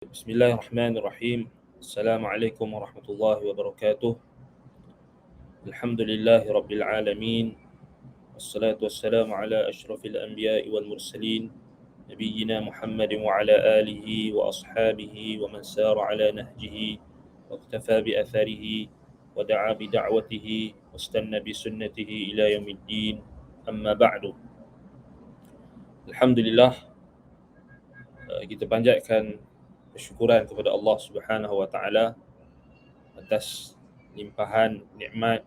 Bismillahirrahmanirrahim. Assalamualaikum warahmatullahi wabarakatuh. Alhamdulillahi rabbil alamin. Wassalatu wassalamu ala asyrafil anbiya'i wal mursalin nabiyyina Muhammadin wa ala alihi wa ashabihi wa man sara ala nahjihi wa iktafa bi atharihi wa da'a bi da'watihi wastanna bi sunnatihi ila yaumiddin. Amma ba'du. Alhamdulillah, kita panjatkan kesyukuran kepada Allah Subhanahu wa taala atas limpahan nikmat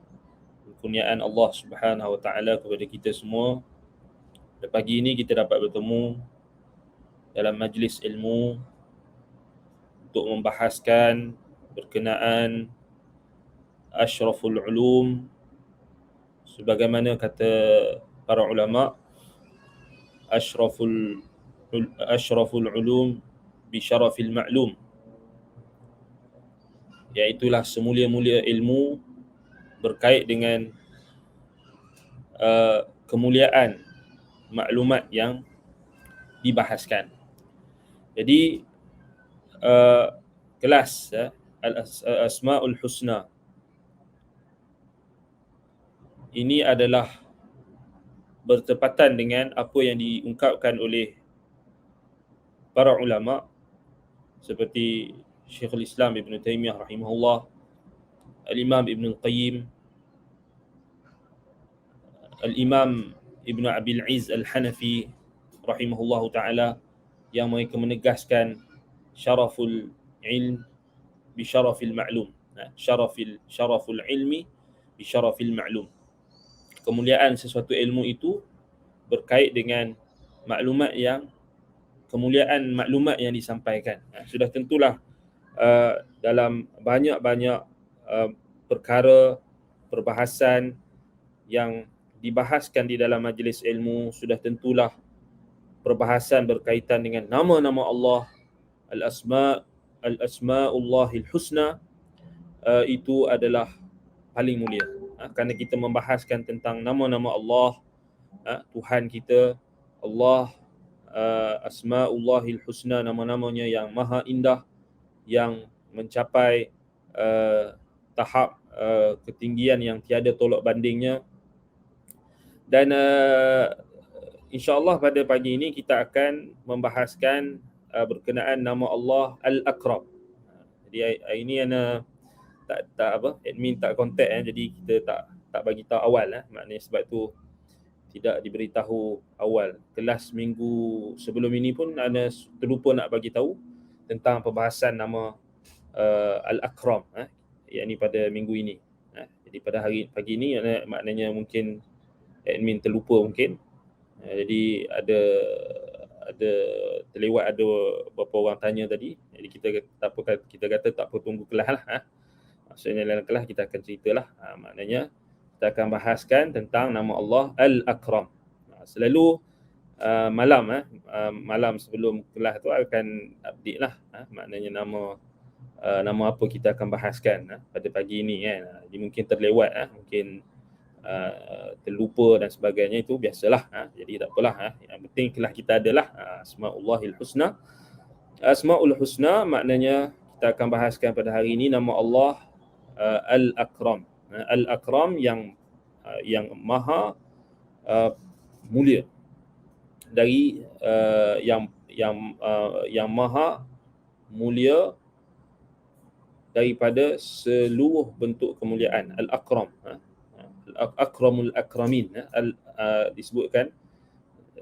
kurniaan Allah Subhanahu wa taala kepada kita semua. Pada pagi ini kita dapat bertemu dalam majlis ilmu untuk membahaskan berkenaan asyraful ulum, sebagaimana kata para ulama, asyraful ulum bi syarafil ma'lum, iaitulah semulia-mulia ilmu berkait dengan kemuliaan maklumat yang dibahaskan. Jadi kelas Al-Asma'ul Husna ini adalah bertepatan dengan apa yang diungkapkan oleh para ulama seperti Syekhul Islam Ibn Taymiyah rahimahullah, Al-Imam Ibn Al-Qayyim, Al-Imam Ibn Abil Izz Al-Hanafi rahimahullahu ta'ala, yang mereka menegaskan syaraful ilm bi syarafil ma'lum. Syaraful ilmi bi syarafil ma'lum. Kemuliaan sesuatu ilmu itu berkait dengan kemuliaan maklumat yang disampaikan. Sudah tentulah dalam banyak-banyak perkara perbahasan yang dibahaskan di dalam majlis ilmu, sudah tentulah perbahasan berkaitan dengan nama-nama Allah, al-asma'ullahil husna, itu adalah paling mulia. Kerana kita membahaskan tentang nama-nama Allah, Tuhan kita Allah, asma'ullahil husna, nama-namanya yang maha indah, yang mencapai tahap ketinggian yang tiada tolak bandingnya. Dan insya-Allah pada pagi ini kita akan membahaskan berkenaan nama Allah Al-Akram. Jadi hari ini Ana admin tak kontak, jadi kita tak bagi tahu awal, maknanya sebab tu tidak diberitahu awal. Kelas minggu sebelum ini pun Ana terlupa nak bagi tahu tentang perbahasan nama Al-Akram, yakni pada minggu ini. Jadi pada hari pagi ini maknanya mungkin admin terlupa mungkin. Jadi ada terlewat, ada beberapa orang tanya tadi. Jadi kita kata tak apa, tunggu kelas lah. Maksudnya dalam kelas kita akan ceritalah. Maknanya kita akan bahaskan tentang nama Allah Al-Akram. Selalu malam sebelum kelas tu akan update lah, maknanya nama apa kita akan bahaskan pada pagi ini kan. Jadi mungkin terlewat, mungkin terlupa dan sebagainya, itu biasalah. Jadi tak apalah, yang penting kelas kita adalah Asma'ullahil Husna. Asma'ul Husna maknanya kita akan bahaskan pada hari ini nama Allah Al-Akram. Al-Akram yang maha mulia, dari yang maha mulia daripada seluruh bentuk kemuliaan. Al-Akram, Akramul Akramin, disebutkan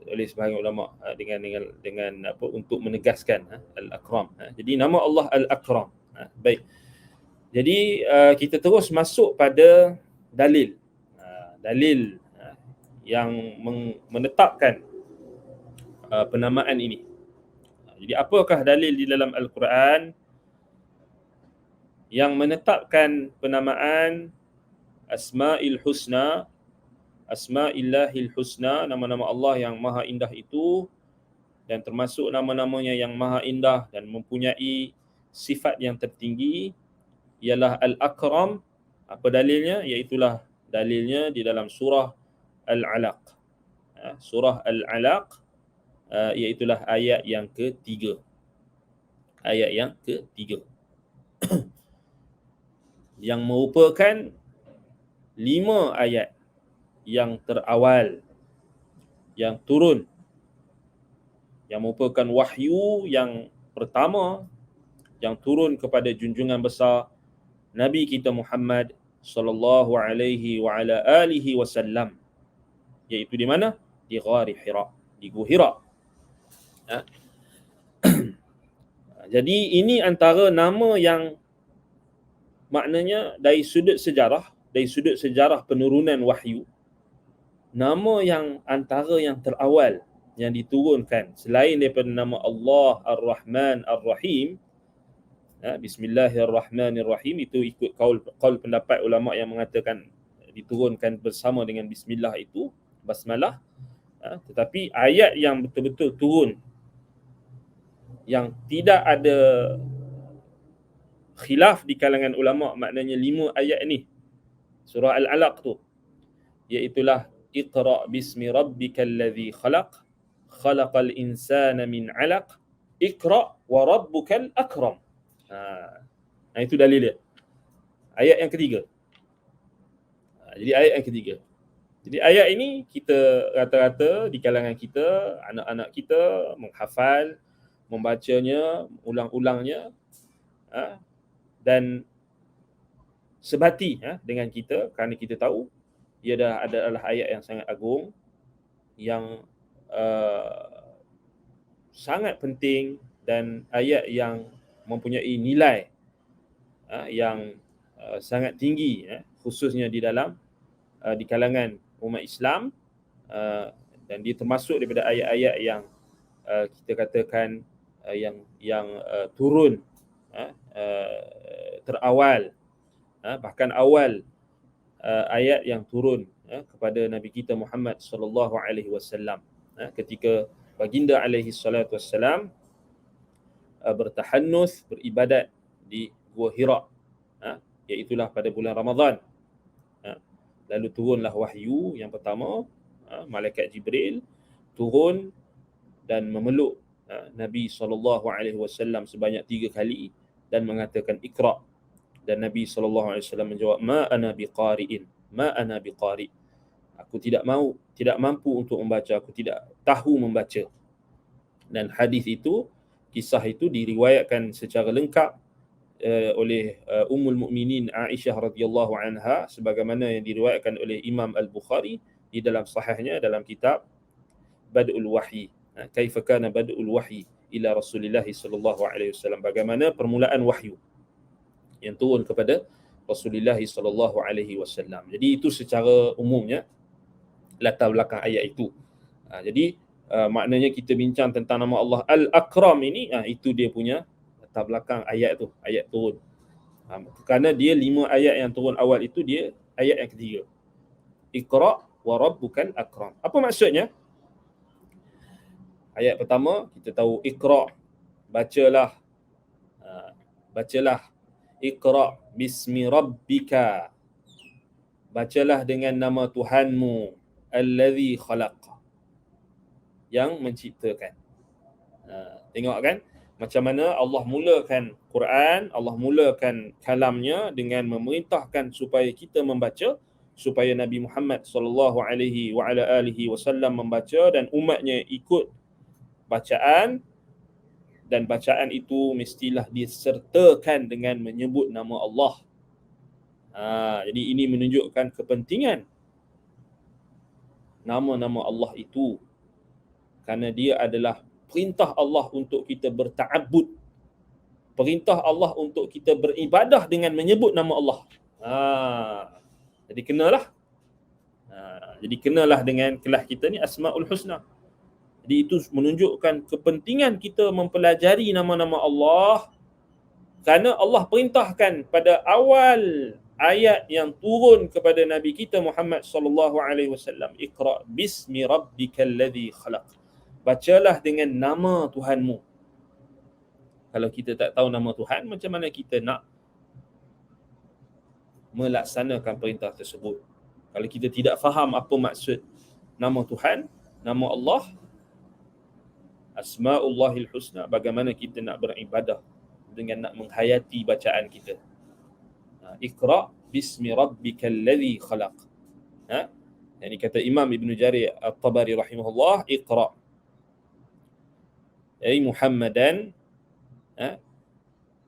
oleh sebahagian ulama dengan apa, untuk menegaskan Al-Akram. Jadi nama Allah Al-Akram. Baik. Jadi kita terus masuk pada dalil yang menetapkan penamaan ini. Jadi apakah dalil di dalam Al-Quran yang menetapkan penamaan Asma'il Husna, Asma'illahil Husna, nama-nama Allah yang maha indah itu, dan termasuk nama-namanya yang maha indah dan mempunyai sifat yang tertinggi ialah Al-Akram. Apa dalilnya? Iaitulah dalilnya di dalam surah Al-Alaq. Surah Al-Alaq, iaitulah ayat yang ketiga. Ayat yang ketiga yang merupakan 5 ayat yang terawal yang turun, yang merupakan wahyu yang pertama yang turun kepada junjungan besar Nabi kita Muhammad sallallahu alaihi wa ala alihi wasallam, iaitu di mana? Di Ghari Hira, di Gua Hira. Ha? Jadi ini antara nama yang maknanya dari sudut sejarah penurunan wahyu, nama yang antara yang terawal yang diturunkan selain daripada nama Allah Ar-Rahman Ar-Rahim. Bismillahirrahmanirrahim itu ikut qaul pendapat ulama yang mengatakan diturunkan bersama dengan bismillah itu basmalah. Tetapi ayat yang betul-betul turun yang tidak ada khilaf di kalangan ulama, maknanya 5 ayat ni surah Al-Alaq tu, iaitulah Iqra bismi rabbikal ladzi khalaq khalaqal insana min 'alaq Iqra wa rabbukal akram. Itu dalil dia. Ayat yang ketiga. Jadi ayat yang ketiga. Jadi ayat ini kita rata-rata di kalangan kita, anak-anak kita menghafal, membacanya, ulang-ulangnya, dan sebati dengan kita kerana kita tahu ia adalah ayat yang sangat agung, yang sangat penting, dan ayat yang mempunyai nilai yang sangat tinggi, khususnya di dalam di kalangan umat Islam, dan dia termasuk daripada ayat-ayat yang kita katakan yang turun terawal, bahkan awal ayat yang turun kepada Nabi kita Muhammad sallallahu alaihi wasallam ketika baginda alaihi salatu wassalam bertahannuth, beribadat di Gua Hira, iaitulah pada bulan Ramadan. Lalu turunlah wahyu yang pertama, malaikat Jibril turun dan memeluk Nabi SAW sebanyak 3 kali dan mengatakan Iqra, dan Nabi SAW menjawab ma ana biqari'in, ma ana biqari, aku tidak mampu untuk membaca, aku tidak tahu membaca. Dan hadis itu, kisah itu diriwayatkan secara lengkap oleh Ummul Mukminin Aisyah radhiyallahu anha, sebagaimana yang diriwayatkan oleh Imam Al-Bukhari di dalam sahihnya dalam kitab Bad'ul Wahyi, kaifa kana bad'ul wahyi ila Rasulillah sallallahu alaihi wasallam, bagaimana permulaan wahyu yang turun kepada Rasulullah sallallahu alaihi wasallam. Jadi itu secara umumnya latar belakang ayat itu. Jadi maknanya kita bincang tentang nama Allah Al-Akram ini, itu dia punya latar belakang ayat tu, ayat turun. Kerana dia 5 ayat yang turun awal itu dia ayat yang ketiga. Iqra wa rabbukal akram. Apa maksudnya? Ayat pertama kita tahu Iqra, bacalah. Bacalah. Iqra bismi rabbika. Bacalah dengan nama Tuhanmu allazi khalaq, yang menciptakan. Tengok kan macam mana Allah mulakan Quran, Allah mulakan kalamnya dengan memerintahkan supaya kita membaca, supaya Nabi Muhammad sallallahu alaihi wa ala alihi wasallam membaca dan umatnya ikut bacaan, dan bacaan itu mestilah disertakan dengan menyebut nama Allah. Jadi ini menunjukkan kepentingan nama-nama Allah itu, kerana dia adalah perintah Allah untuk kita berta'abbud, perintah Allah untuk kita beribadah dengan menyebut nama Allah. Jadi kenalah dengan kelas kita ni Asmaul Husna. Jadi itu menunjukkan kepentingan kita mempelajari nama-nama Allah, kerana Allah perintahkan pada awal ayat yang turun kepada Nabi kita Muhammad sallallahu alaihi wasallam, Iqra bismi rabbikal ladzi khalaq. Bacalah dengan nama Tuhanmu. Kalau kita tak tahu nama Tuhan, macam mana kita nak melaksanakan perintah tersebut? Kalau kita tidak faham apa maksud nama Tuhan, nama Allah, Asma'ullahil husna, bagaimana kita nak beribadah dengan nak menghayati bacaan kita. Iqra bismi rabbikal ladzi khalaq. Yang kata Imam Ibn Jarir At-Tabari rahimahullah, Iqra ay Muhammadan,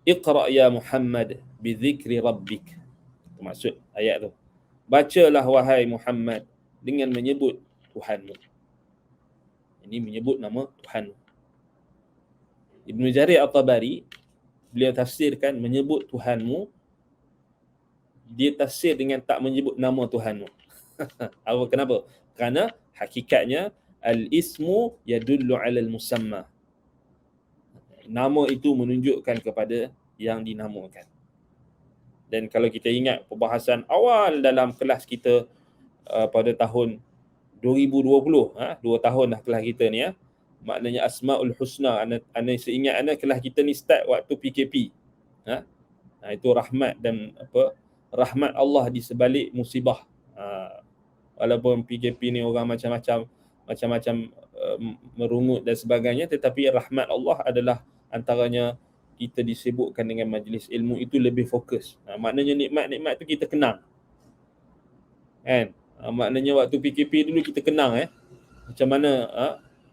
Iqra ya Muhammad bi dzikri rabbik. Itu maksud ayat tu. Bacalah wahai Muhammad dengan menyebut Tuhanmu. Ini menyebut nama Tuhanmu. Ibn Jarir At-Tabari beliau tafsirkan menyebut Tuhanmu, dia tafsir dengan tak menyebut nama Tuhanmu. Kenapa? Kerana hakikatnya al-ismu yadullu 'ala al-musamma. Nama itu menunjukkan kepada yang dinamakan. Dan kalau kita ingat perbahasan awal dalam kelas kita pada tahun 2020, 2 tahun dah kelas kita ni, maknanya Asmaul Husna. Ana seingat ana kelas kita ni start waktu PKP. Itu rahmat dan rahmat Allah di sebalik musibah. Walaupun PKP ni orang macam-macam merungut dan sebagainya, tetapi rahmat Allah adalah antaranya kita disibukkan dengan majlis ilmu itu lebih fokus. Maknanya nikmat-nikmat tu kita kenang. Kan? Maknanya waktu PKP dulu kita kenang macam mana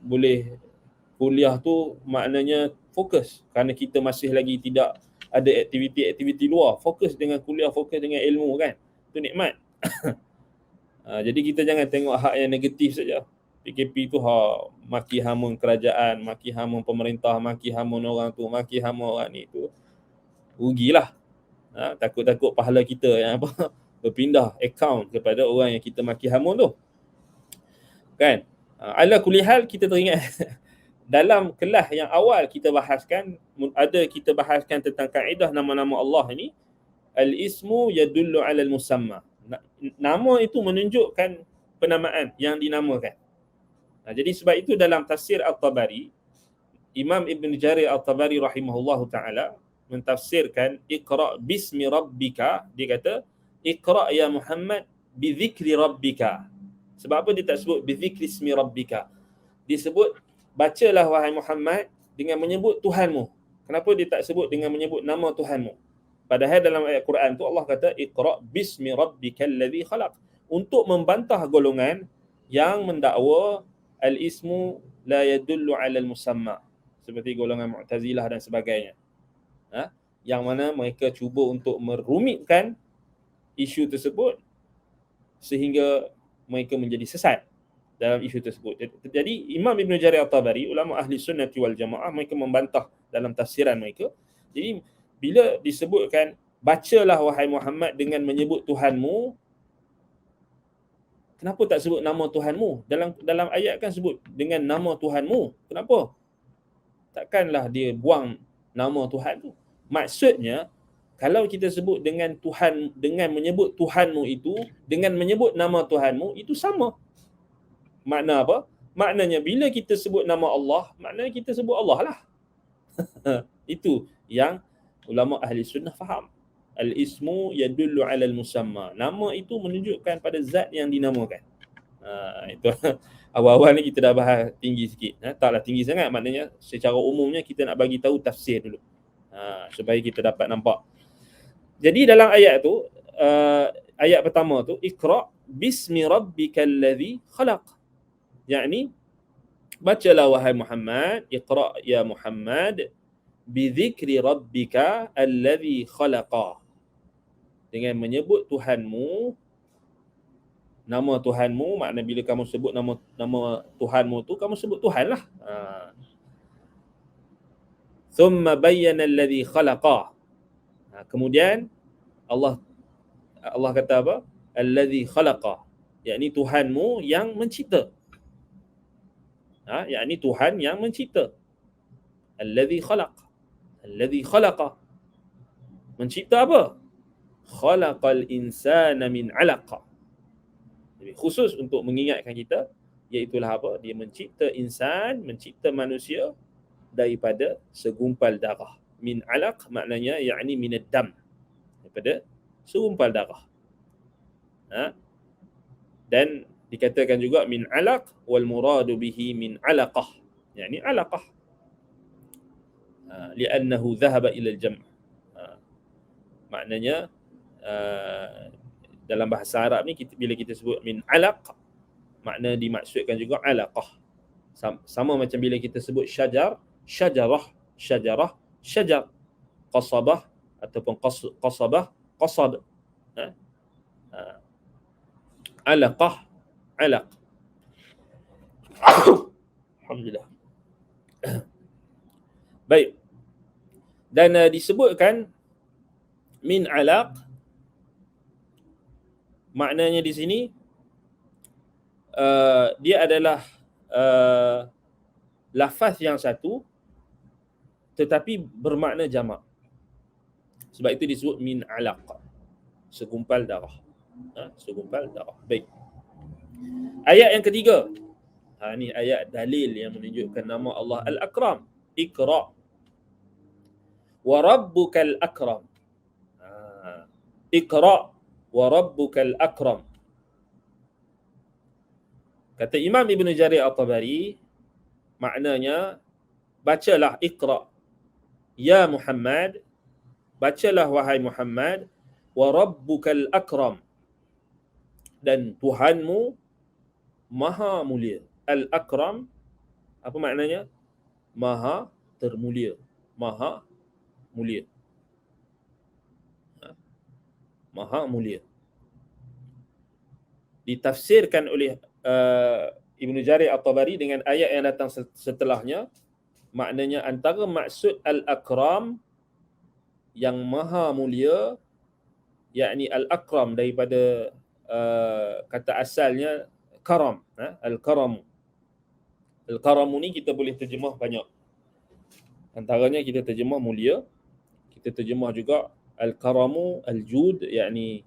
boleh kuliah tu, maknanya fokus kerana kita masih lagi tidak ada aktiviti-aktiviti luar, fokus dengan kuliah, fokus dengan ilmu, kan. Itu nikmat. Jadi kita jangan tengok hak yang negatif saja. PKP tu maki hamun kerajaan, maki hamun pemerintah, maki hamun orang tu, maki hamun orang ni, tu rugilah. Takut-takut pahala kita yang berpindah akaun kepada orang yang kita maki hamun tu, kan. Ala kulli hal, kita teringat dalam kelas yang awal kita bahaskan tentang kaedah nama-nama Allah ini, al-ismu yadullu 'ala al-musamma. Nama itu menunjukkan penamaan yang dinamakan. Jadi sebab itu dalam tafsir At-Tabari, Imam Ibn Jarir At-Tabari rahimahullahu ta'ala mentafsirkan Iqra bismi rabbika, dia kata Iqra ya Muhammad bi dzikri rabbika. Sebab apa dia tak sebut bi dzikri ismi rabbika? Dia sebut bacalah wahai Muhammad dengan menyebut Tuhanmu. Kenapa dia tak sebut dengan menyebut nama Tuhanmu? Padahal dalam ayat Quran tu Allah kata Iqra bismi rabbikal ladzi khalaq, untuk membantah golongan yang mendakwa al-ismu la yadullu 'ala al-musamma, seperti golongan Mu'tazilah dan sebagainya. Yang mana mereka cuba untuk merumitkan isu tersebut sehingga mereka menjadi sesat dalam isu tersebut. Jadi Imam Ibn Jarir At-Tabari, ulama ahli sunnati wal jamaah, mereka membantah dalam tafsiran mereka. Jadi bila disebutkan bacalah wahai Muhammad dengan menyebut Tuhanmu, kenapa tak sebut nama Tuhanmu? Dalam ayat kan sebut dengan nama Tuhanmu. Kenapa? Takkanlah dia buang nama Tuhan tu. Maksudnya, kalau kita sebut dengan Tuhan, dengan menyebut Tuhanmu itu, dengan menyebut nama Tuhanmu, itu sama. Makna apa? Maknanya bila kita sebut nama Allah, maknanya kita sebut Allah lah. Itu yang ulama ahli sunnah faham. Al-ismu yadullu 'ala al-musamma. Nama itu menunjukkan pada zat yang dinamakan. Itu awal-awal ni kita dah bahas tinggi sikit. Taklah tinggi sangat, maknanya secara umumnya kita nak bagi tahu tafsir dulu. Supaya kita dapat nampak. Jadi dalam ayat tu, ayat pertama tu, Iqra bismi rabbikal ladzi khalaq. Yakni bacalah wahai Muhammad, Iqra ya Muhammad bi dzikri rabbika alladzi khalaqa, dengan menyebut Tuhanmu, nama Tuhanmu. Makna bila kamu sebut nama Tuhanmu tu, kamu sebut Tuhan lah. Thumma bayyana alladzi khalaqa. Kemudian Allah kata apa? Alladzi khalaqa, yakni Tuhanmu yang mencipta. Yakni Tuhan yang mencipta. Alladzi khalaq. Alladzi khalaqa. Mencipta apa? Khalaqal insana min 'alaq. Jadi khusus untuk mengingatkan kita, iaitulah apa? Dia mencipta insan, mencipta manusia daripada segumpal darah. Min 'alaq maknanya yakni minad dam, daripada segumpal darah. Dan dikatakan juga min 'alaq wal muradu bihi min 'alaqah. yani alaqah. Li'annahu dhahaba ila al-jam'. Maknanya dalam bahasa Arab ni bila kita sebut min alaq, makna dimaksudkan juga alaqah. Sama macam bila kita sebut syajar, syajarah, syajarah, syajar, qasabah ataupun qasabah, qasab. Alaqah, alaq. Alhamdulillah. Baik. Dan disebutkan min alaq, maknanya di sini dia adalah lafaz yang satu tetapi bermakna jamak. Sebab itu disebut min alaq, segumpal darah. Segumpal darah. Baik. Ayat yang ketiga. Ni ayat dalil yang menunjukkan nama Allah Al-Akram. Iqra. Wa rabbukal akram. Iqra wa rabbukal akram. Kata Imam Ibn Jarir At-Tabari, maknanya bacalah Iqra ya Muhammad, bacalah wahai Muhammad, wa rabbukal akram, dan Tuhanmu maha mulia. Al-Akram apa maknanya? Maha termulia, maha mulia. Maha mulia. Ditafsirkan oleh Ibn Jarir At-Tabari dengan ayat yang datang setelahnya, maknanya antara maksud Al-Akram yang maha mulia, yakni Al-Akram daripada kata asalnya karam, Al-Karamu. Al-Karamu ni kita boleh terjemah banyak. Antaranya kita terjemah mulia, kita terjemah juga Al-Karamu, Al-Jud, yakni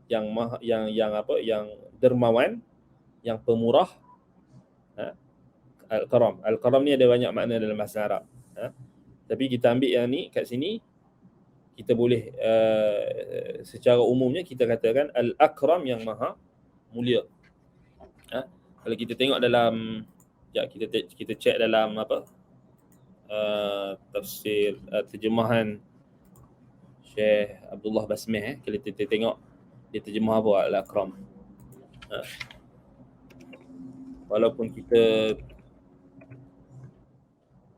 yang maha, yang apa, yang dermawan, yang pemurah. Al-Karam. Al-Karam ni ada banyak makna dalam bahasa Arab. Tapi kita ambil yang ni kat sini, kita boleh secara umumnya kita katakan Al-Akram yang maha mulia. Kalau kita tengok dalam, kita cek dalam apa, tafsir terjemahan Syekh Abdullah Basmih, kalau kita tengok dia terjemah apa Al-Akram. Walaupun kita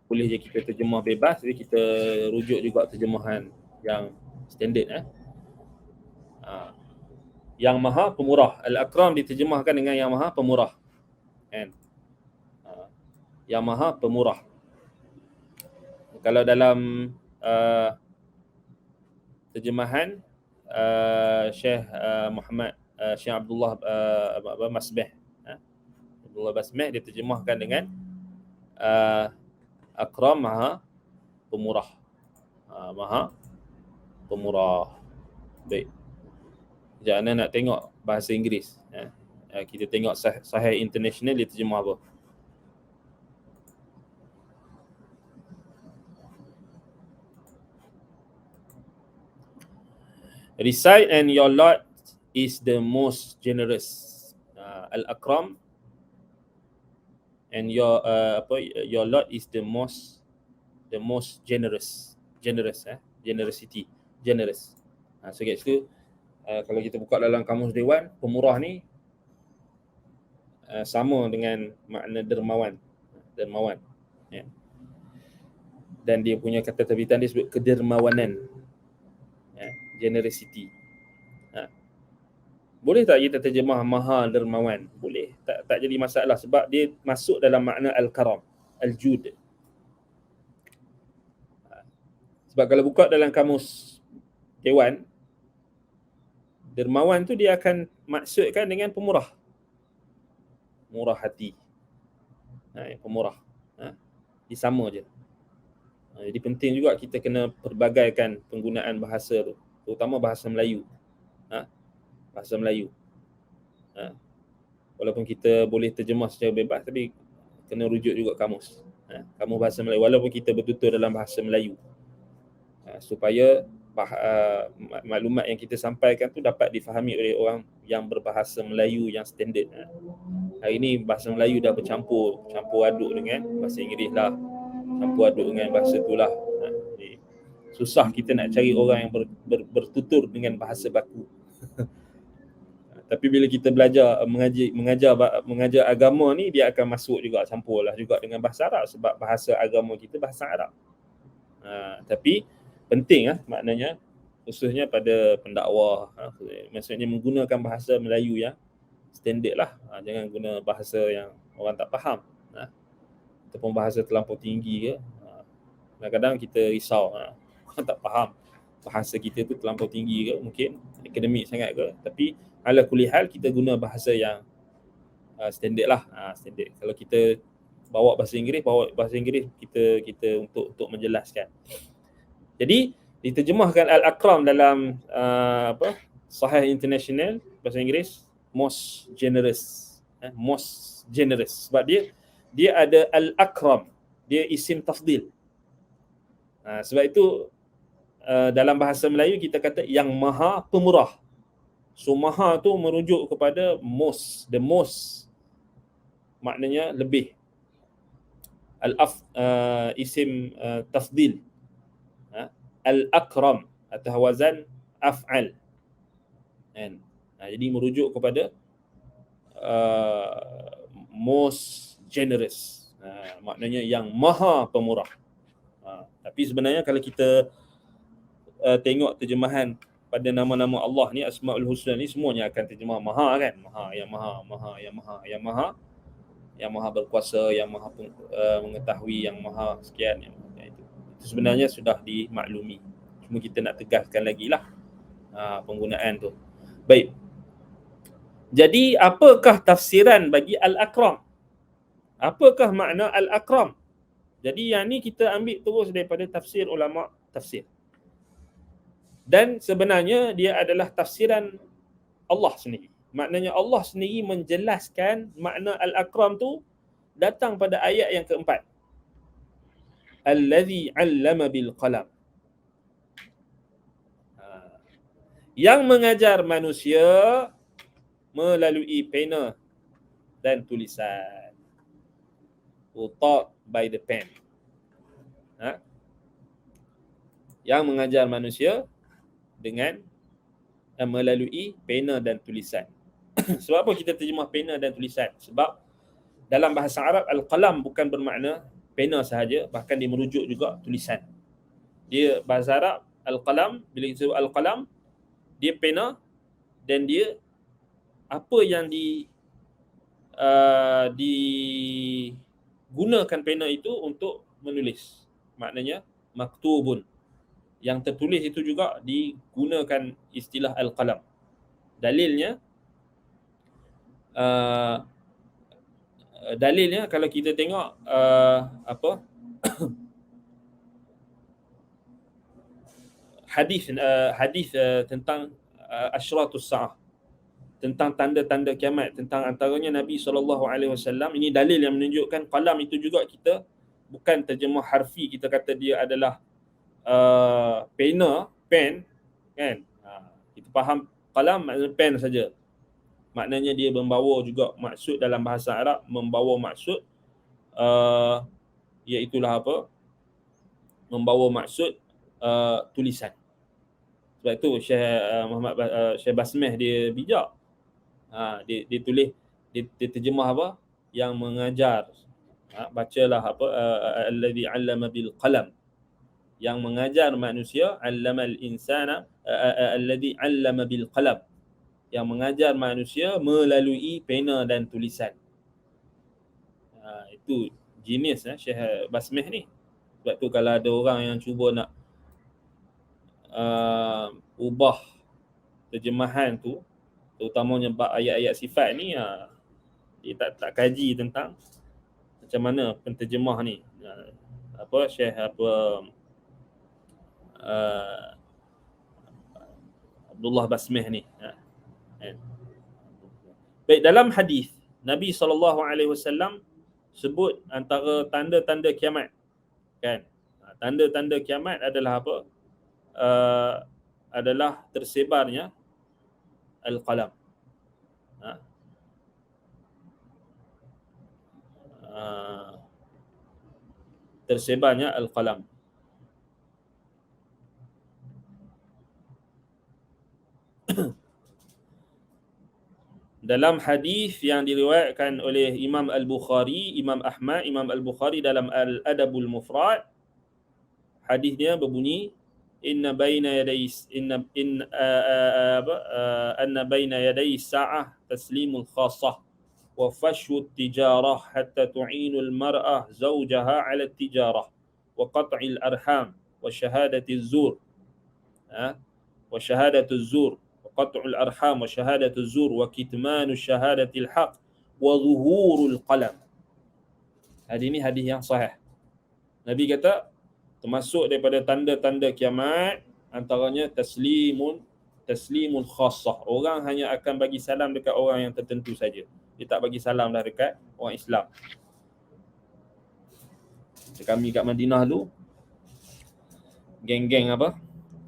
boleh je kita terjemah bebas, tapi kita rujuk juga terjemahan yang standard. Yang maha pemurah. Al-Akram diterjemahkan dengan yang maha pemurah, kan? Yang maha pemurah. Kalau dalam terjemahan Syekh Muhammad Syekh Abdullah Basmih, Abdullah Basmih, dia terjemahkan dengan Akram maha pemurah. Maha pemurah. Baik. Sekejap Ana nak tengok bahasa Inggeris. Kita tengok Sahih International dia terjemah apa. Recite and your Lord is the most generous. Al-Akram, and your Lord is the most generous. Generosity, generous. So kat situ kalau kita buka dalam kamus Dewan, pemurah ni sama dengan makna dermawan. Dan dia punya kata terbitan dia sebut kedermawanan. Generosity. Boleh tak kita terjemah maha dermawan? Boleh. Tak jadi masalah sebab dia masuk dalam makna al-karam, al-jud. Sebab kalau buka dalam kamus Dewan, dermawan tu dia akan maksudkan dengan pemurah. Murah hati. Pemurah. Dia sama je. Jadi penting juga kita kena perbagaikan penggunaan bahasa tu, terutama bahasa Melayu. Bahasa Melayu. Walaupun kita boleh terjemah secara bebas, tapi kena rujuk juga kamus. Kamus bahasa Melayu, walaupun kita bertutur dalam bahasa Melayu. Supaya maklumat yang kita sampaikan tu dapat difahami oleh orang yang berbahasa Melayu yang standard. Hari ni bahasa Melayu dah campur aduk dengan bahasa Inggeris lah, campur aduk dengan bahasa tu lah. Jadi susah kita nak cari orang yang bertutur dengan bahasa baku. Tapi bila kita belajar mengajar agama ni, dia akan masuk juga, campur lah juga dengan bahasa Arab, sebab bahasa agama kita bahasa Arab. Tapi penting maknanya khususnya pada pendakwah, maksudnya menggunakan bahasa Melayu yang standard lah. Jangan guna bahasa yang orang tak faham, ataupun bahasa terlampau tinggi ke. Kadang-kadang kita risau, orang tak faham bahasa kita tu terlampau tinggi ke, mungkin akademik sangat ke. Tapi ala kulli hal kita guna bahasa yang standard lah, standard. Kalau kita bawa bahasa Inggeris kita untuk menjelaskan. Jadi diterjemahkan Al-Akram dalam Sahih International bahasa Inggeris, most generous, sebab dia ada Al-Akram, dia isim tafdil. Sebab itu dalam bahasa Melayu kita kata yang maha pemurah. So maha tu merujuk kepada most, the most, maknanya lebih. Isim tafdil, Al-Akram atau wazan af'al, kan? Jadi merujuk kepada most generous, maknanya yang maha pemurah. Tapi sebenarnya kalau kita tengok terjemahan pada nama-nama Allah ni, Asmaul Husna ni, semuanya akan terjemah maha, kan? Yang maha berkuasa, yang maha mengetahui, yang maha sekian, itu sebenarnya sudah dimaklumi. Cuma kita nak tegaskan lagi lah penggunaan tu. Baik. Jadi apakah tafsiran bagi Al-Akram? Apakah makna Al-Akram? Jadi yang ni kita ambil terus daripada tafsir ulama tafsir. Dan sebenarnya dia adalah tafsiran Allah sendiri. Maknanya Allah sendiri menjelaskan makna Al-Akram tu datang pada ayat yang keempat. Allazi 'allama bil qalam. Yang mengajar manusia melalui pena dan tulisan. Taught by the pen. Yang mengajar manusia dengan melalui pena dan tulisan. Sebab apa kita terjemah pena dan tulisan? Sebab dalam bahasa Arab al-qalam bukan bermakna pena sahaja, bahkan dia merujuk juga tulisan. Dia bahasa Arab al-qalam, bila kita sebut al-qalam, dia pena, dan dia apa yang digunakan pena itu untuk menulis. Maknanya maktubun. Yang tertulis itu juga digunakan istilah al-qalam. Dalilnya kalau kita tengok hadis tentang asyratus saah, tentang tanda-tanda kiamat, tentang antaranya Nabi SAW, ini dalil yang menunjukkan qalam itu juga kita bukan terjemah harfi, kita kata dia adalah pena, pen, kan? Kita faham qalam maknanya pen saja. Maknanya dia membawa juga maksud dalam bahasa Arab, membawa maksud iaitulah membawa maksud tulisan. Sebab itu Syekh Basmeh dia bijak. Dia tulis, dia terjemah yang mengajar. Bacalah allazi 'allama bil qalam, yang mengajar manusia, 'allamal insana allazi 'allama bil qalam, yang mengajar manusia melalui pena dan tulisan. Itu genius Syekh Basmeh ni. Sebab tu kalau ada orang yang cuba nak ubah terjemahan tu, terutamanya bab ayat-ayat sifat ni, dia tak kaji tentang macam mana penterjemah ni, Syekh Abdullah Basmeh ni. Baik, dalam hadis Nabi SAW sebut antara tanda-tanda kiamat, kan? Tanda-tanda kiamat adalah adalah tersebarnya al-qalam. tersebarnya al-qalam. Dalam hadis yang diriwayatkan oleh Imam Al-Bukhari, Imam Ahmad, Imam Al-Bukhari dalam Al-Adabul Mufrad, hadisnya berbunyi inna baina yaday inna in anna baina yaday sa'ah taslimul khassah wa fashhu tijarah hatta tu'inu al-mar'ah zawjaha 'ala tijarah wa qat'il arham wa syahadati zur wa syahadatu zur wa qat'ul arham wa syahadatu zur wa kitmanu syahadatil haq wa zuhurul qalam. Hadis ini hadis yang sahih. Nabi kata termasuk daripada tanda-tanda kiamat antaranya taslimul khassah. Orang hanya akan bagi salam dekat orang yang tertentu saja. Dia tak bagi salam dah dekat orang Islam. Kami kat Madinah dulu geng-geng apa?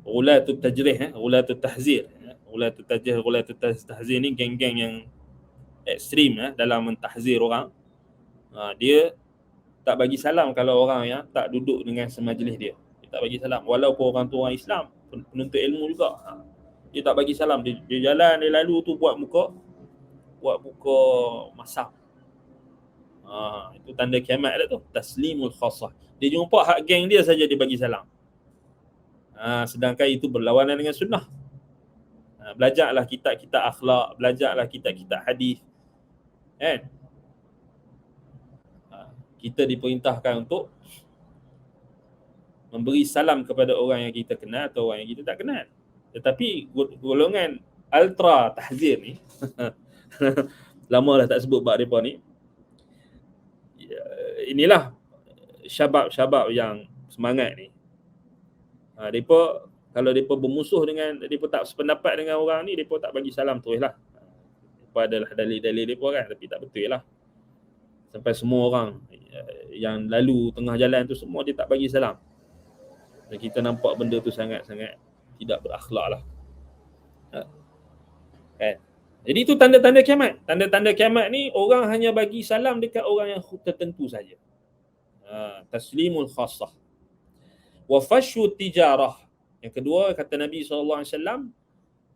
Ulatul tajrih, ulatul tahzir. Ulatul tajrih, ulatul tahzir ni geng-geng yang ekstrim dalam mentahzir orang. Dia tak bagi salam kalau orang yang tak duduk dengan semajlis dia. Dia tak bagi salam walaupun orang tu orang Islam, penuntut ilmu juga. Dia tak bagi salam. Dia jalan, dia lalu tu buat muka masam. Itu tanda kiamat dah tu. Taslimul khassah. Dia jumpa hak geng dia saja dia bagi salam. Sedangkan itu berlawanan dengan sunnah. Belajarlah kitab-kitab akhlak, belajarlah kitab-kitab hadis. Kan? Kita diperintahkan untuk memberi salam kepada orang yang kita kenal atau orang yang kita tak kenal. Tetapi golongan ultra tahzir ni lama dah tak sebut bab mereka ni. Inilah syabab-syabab yang semangat ni. Mereka kalau mereka bermusuh dengan, mereka tak sependapat dengan orang ni, mereka tak bagi salam terus lah. Mereka adalah dalil-dalil mereka kan, tapi tak betul lah. Sampai semua orang yang lalu tengah jalan tu semua dia tak bagi salam. Dan kita nampak benda tu sangat-sangat tidak berakhlak lah. Kan? Jadi itu tanda-tanda kiamat. Tanda-tanda kiamat ni orang hanya bagi salam dekat orang yang tertentu saja. Taslimul khassah. Wa fashhu tijarah. Yang kedua kata Nabi SAW,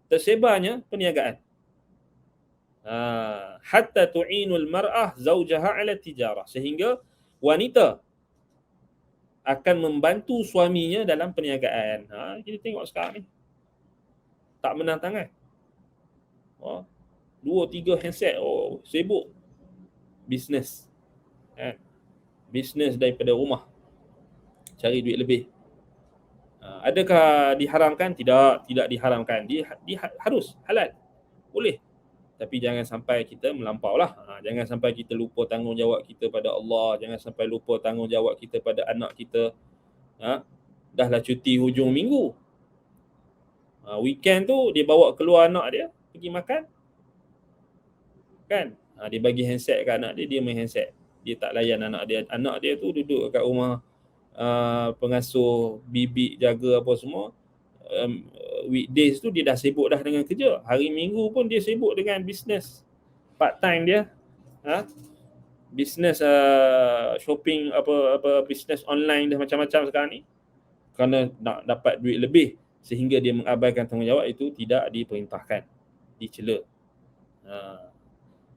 tersebarnya perniagaan. Hatta tu'inul mar'ah zawjaha 'ala tijarah, sehingga wanita akan membantu suaminya dalam perniagaan. Kita tengok sekarang ni tak menang tangan. 2-3 handset, sibuk bisnes. Bisnes daripada rumah, cari duit lebih. Adakah diharamkan? Tidak diharamkan. Dia harus halal, boleh. Tapi jangan sampai kita melampau lah. Jangan sampai kita lupa tanggungjawab kita pada Allah. Jangan sampai lupa tanggungjawab kita pada anak kita. Dahlah cuti hujung minggu, weekend tu dia bawa keluar anak dia pergi makan. Kan? Dia bagi handset kat anak dia, dia main handset. Dia tak layan anak dia. Anak dia tu duduk kat rumah pengasuh, bibik, jaga apa semua. Weekdays tu dia dah sibuk dah dengan kerja. Hari Minggu pun dia sibuk dengan bisnes part time dia. Bisnes shopping, apa bisnes online dah macam-macam sekarang ni. Kerana nak dapat duit lebih sehingga dia mengabaikan tanggungjawab, itu tidak diperintahkan, dicela.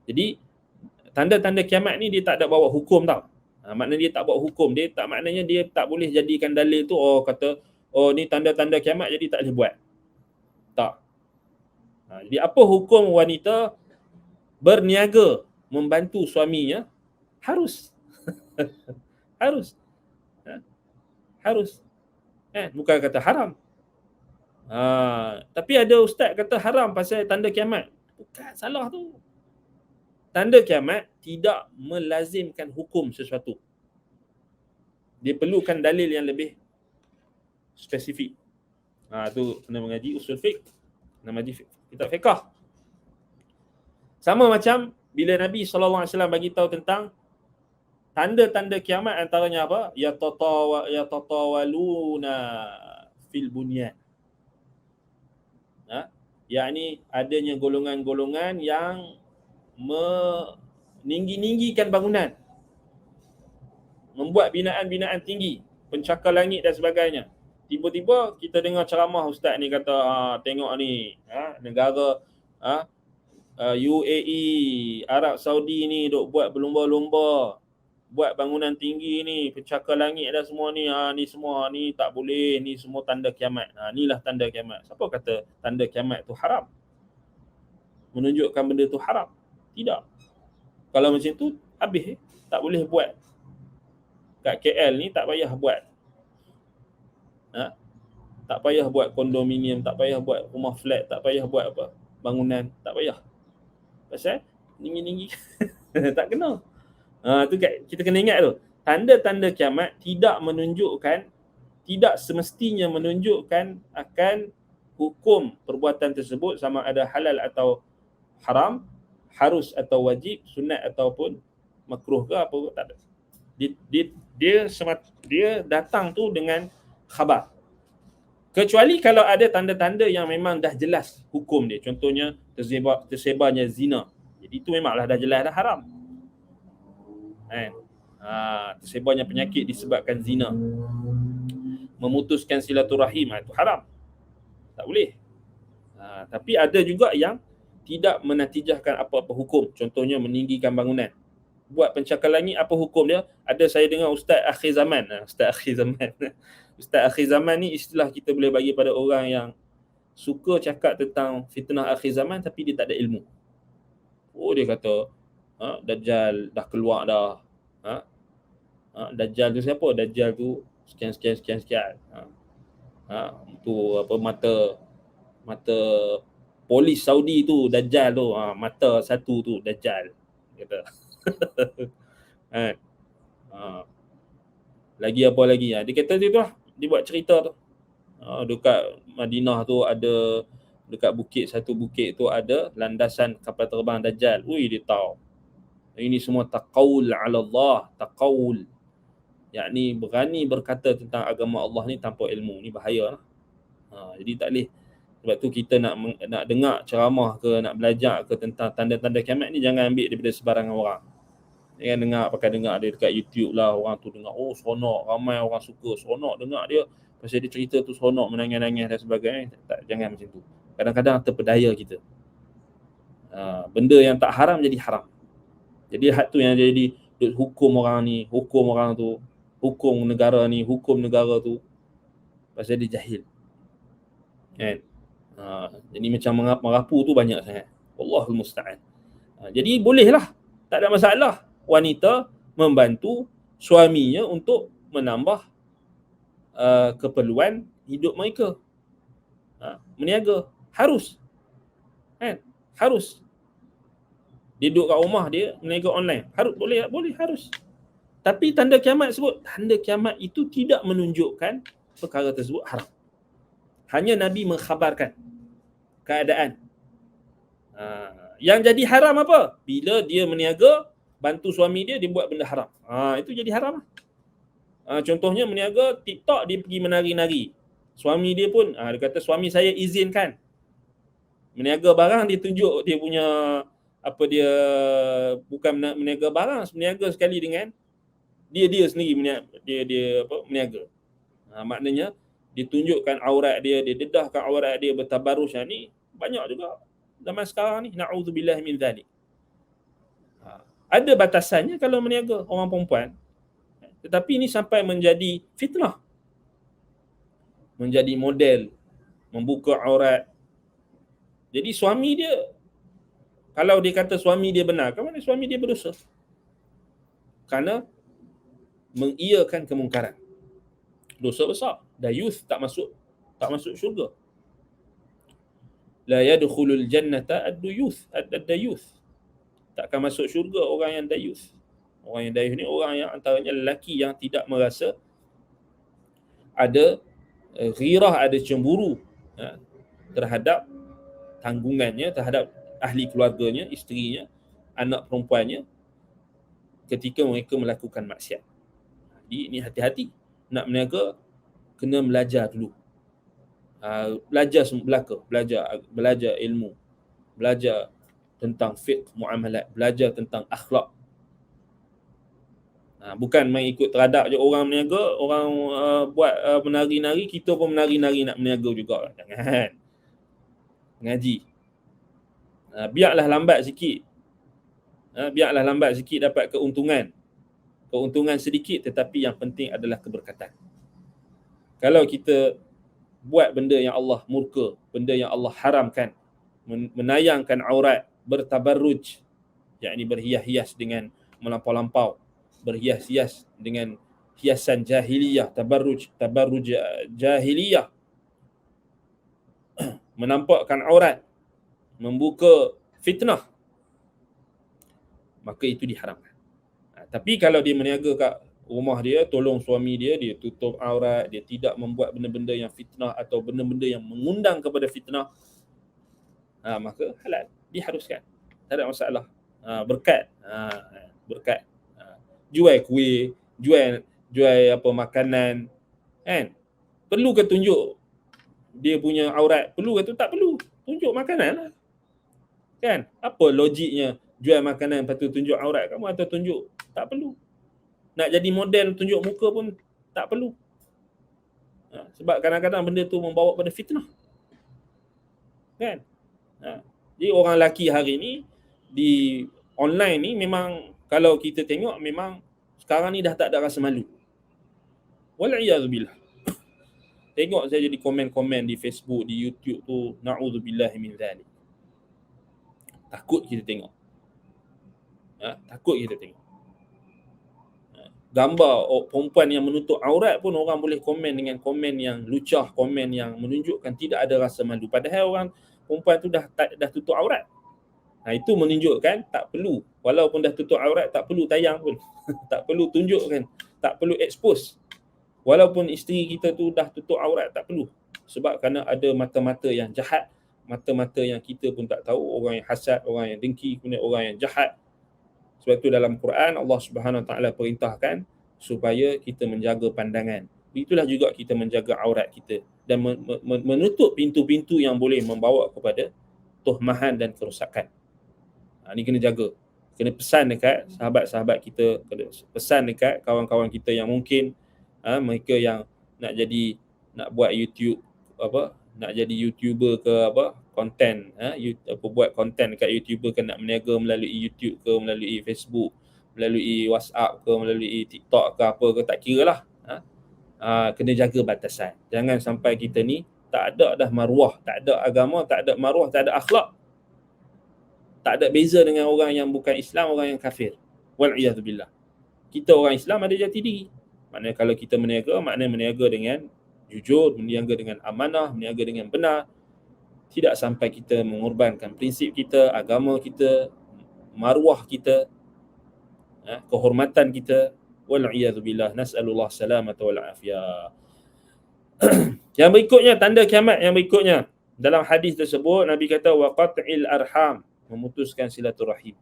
Jadi tanda-tanda kiamat ni dia tak ada bawa hukum tau. Maknanya dia tak bawa hukum, dia tak, maknanya dia tak boleh jadikan dalil tu kata ni tanda-tanda kiamat jadi tak boleh buat. Tak. Jadi apa hukum wanita berniaga membantu suaminya? Harus. Harus. Harus. Bukan kata haram. Tapi ada ustaz kata haram pasal tanda kiamat. Bukan, salah tu. Tanda kiamat tidak melazimkan hukum sesuatu. Dia perlukan dalil yang lebih spesifik. Tu kena mengaji usul fiqh, kena mengaji kitab fiqh. Sama macam bila Nabi SAW bagi tahu tentang tanda-tanda kiamat, antaranya apa? Yatatawaluna fil bunyan. Yakni adanya golongan-golongan yang meninggi-ninggikan bangunan. membuat binaan-binaan tinggi, pencakar langit dan sebagainya. Tiba-tiba kita dengar ceramah ustaz ni kata, tengok ni, negara UAE, Arab Saudi ni duk buat berlumba-lumba, buat bangunan tinggi ni, pencakar langit dah semua ni, ni semua ni tak boleh, ni semua tanda kiamat. Inilah tanda kiamat. Siapa kata tanda kiamat tu haram? Menunjukkan benda tu haram? Tidak. Kalau macam tu, habis tak boleh buat. Kat KL ni tak payah buat. Tak payah buat kondominium, tak payah buat rumah flat, tak payah buat apa, bangunan, tak payah. Pasal tinggi-tinggi tak kena. Tu kita kena ingat tu. Tanda-tanda kiamat tidak menunjukkan, tidak semestinya menunjukkan akan hukum perbuatan tersebut sama ada halal atau haram, harus atau wajib, sunat ataupun makruh ke apa, tak ada. Dia datang tu dengan khabar. Kecuali kalau ada tanda-tanda yang memang dah jelas hukum dia. Contohnya tersebarnya zina. Jadi itu memanglah dah jelas dah haram. Tersebarnya penyakit disebabkan zina. Memutuskan silaturahim, itu haram. Tak boleh. Tapi ada juga yang tidak menatijahkan apa-apa hukum. Contohnya meninggikan bangunan. Buat pencakar langit, apa hukum dia? Ada saya dengar Ustaz akhir zaman. Ustaz akhir zaman. Ustaz akhir zaman ni istilah kita boleh bagi pada orang yang suka cakap tentang fitnah akhir zaman tapi dia tak ada ilmu. Dia kata Dajjal dah keluar dah. Dajjal tu siapa? Dajjal tu sekian. Tu apa, mata polis Saudi tu Dajjal tu. Mata satu tu Dajjal. Kata. Lagi apa lagi? Dia kata tu lah. Dia buat cerita tu. Dekat Madinah tu ada, dekat satu bukit tu ada landasan kapal terbang Dajjal. Dia tahu. Ini semua taqawul ala Allah. Taqawul. Yakni berani berkata tentang agama Allah ni tanpa ilmu. Ni bahaya lah. Jadi tak boleh. Sebab tu kita nak dengar ceramah ke, nak belajar ke tentang tanda-tanda kiamat ni, jangan ambil daripada sebarangan orang. Jangan pakai dengar dia dekat YouTube lah. Orang tu dengar, seronok. Ramai orang suka, seronok dengar dia. Pasal dia cerita tu seronok, menangis-nangis dan sebagainya. Jangan macam tu. Kadang-kadang terpedaya kita. Benda yang tak haram jadi haram. Jadi hak tu yang jadi hukum orang ni, hukum orang tu, hukum negara ni, hukum negara tu. Pasal dia jahil. Kan? Jadi macam merapu tu banyak sangat. Wallahul musta'an. Jadi bolehlah. Tak ada masalah wanita membantu suaminya untuk menambah keperluan hidup mereka. Meniaga. Harus. Kan? Harus. Dia duduk kat rumah dia, meniaga online. Harus, boleh, harus. Tapi tanda kiamat sebut, tanda kiamat itu tidak menunjukkan perkara tersebut haram. Hanya Nabi mengkhabarkan keadaan. Yang jadi haram apa? Bila dia meniaga, bantu suami dia buat benda haram. Itu jadi haram. Contohnya meniaga TikTok, dia pergi menari-nari. Suami dia pun, dia kata suami saya izinkan. Meniaga barang, dia tunjuk dia punya, dia bukan meniaga barang, meniaga sekali dengan dia sendiri meniaga. Maknanya ditunjukkan aurat dia dedahkan aurat dia, bertabarus. Ni banyak juga zaman sekarang ni, na'udzubillah min zalik. Ada batasannya kalau meniaga orang perempuan, tetapi ini sampai menjadi fitnah, menjadi model, membuka aurat. Jadi suami dia, kalau dia kata suami dia benar, kan mana suami dia berdosa? Kerana mengiyakan kemungkaran. Dosa besar. Dayuth tak masuk syurga. La yadkhulul jannata ad-dayuth. Tak akan masuk syurga orang yang dayuth. Orang yang dayuth ni orang yang antaranya lelaki yang tidak merasa ada ghirah, ada cemburu terhadap tanggungannya, terhadap ahli keluarganya, isterinya, anak perempuannya ketika mereka melakukan maksiat. Jadi ini hati-hati. Nak meniaga, kena belajar dulu. Belajar belaka, belajar ilmu, belajar tentang fiqh muamalat, belajar tentang akhlak. Bukan main ikut teradak je, orang meniaga, orang buat menari-nari, kita pun menari-nari nak meniaga juga. Jangan. Ngaji. Biarlah lambat sikit. Biarlah lambat sikit dapat keuntungan. Keuntungan sedikit tetapi yang penting adalah keberkatan. Kalau kita buat benda yang Allah murka, benda yang Allah haramkan, menayangkan aurat, bertabarruj, yakni berhias-hias dengan melampau-lampau, berhias-hias dengan hiasan jahiliyah, tabarruj jahiliyah, menampakkan aurat, membuka fitnah, maka itu diharamkan. Tapi kalau dia meniaga kat rumah dia, tolong suami dia, dia tutup aurat, dia tidak membuat benda-benda yang fitnah atau benda-benda yang mengundang kepada fitnah, maka halal, diharuskan. Tak ada masalah. Berkat. Berkat. Jual kuih, jual apa makanan, kan? Perlu ke tunjuk dia punya aurat? Perlu ke tu? Tak perlu. Tunjuk makanan lah. Kan? Apa logiknya jual makanan lepas tu tunjuk aurat kamu atau tunjuk? Tak perlu. Nak jadi model tunjuk muka pun tak perlu. Sebab kadang-kadang benda tu membawa pada fitnah. Kan? Jadi orang lelaki hari ni di online ni memang kalau kita tengok memang sekarang ni dah tak ada rasa malu. Wal'iyazubillah. Tengok saja di komen-komen di Facebook, di YouTube tu, na'udzubillah min zalik. Takut kita tengok. Takut kita tengok. Gambar perempuan yang menutup aurat pun orang boleh komen dengan komen yang lucah, komen yang menunjukkan tidak ada rasa malu. Padahal orang perempuan tu dah tutup aurat. Itu menunjukkan tak perlu. Walaupun dah tutup aurat, tak perlu tayang pun. Tak perlu tunjukkan. Tak perlu expose. Walaupun isteri kita tu dah tutup aurat, tak perlu. Sebab kerana ada mata-mata yang jahat, mata-mata yang kita pun tak tahu, orang yang hasad, orang yang dengki, kemudian orang yang jahat. Sebab itu dalam Quran Allah Subhanahu Wa Taala perintahkan supaya kita menjaga pandangan. Itulah juga kita menjaga aurat kita dan menutup pintu-pintu yang boleh membawa kepada tuhmahan dan kerosakan. Ini kena jaga. Kena pesan dekat sahabat-sahabat kita, kena pesan dekat kawan-kawan kita yang mungkin mereka yang nak buat YouTube nak jadi YouTuber ke konten, buat konten dekat YouTuber ke, nak berniaga melalui YouTube ke, melalui Facebook, melalui WhatsApp ke, melalui TikTok ke apa ke, tak kira lah. Kena jaga batasan. Jangan sampai kita ni tak ada dah maruah, tak ada agama, tak ada maruah, tak ada akhlak. Tak ada beza dengan orang yang bukan Islam, orang yang kafir. Wal'iyazubillah. Kita orang Islam ada jati diri. Maknanya kalau kita meniaga, maknanya meniaga dengan jujur, meniaga dengan amanah, meniaga dengan benar. Tidak sampai kita mengorbankan prinsip kita, agama kita, maruah kita, kehormatan kita. Wal'iyazubillah. Nas'alullah salamata wal afiyah. Yang berikutnya, tanda kiamat yang berikutnya. Dalam hadis tersebut, Nabi kata, wa qat'il arham, memutuskan silaturahim.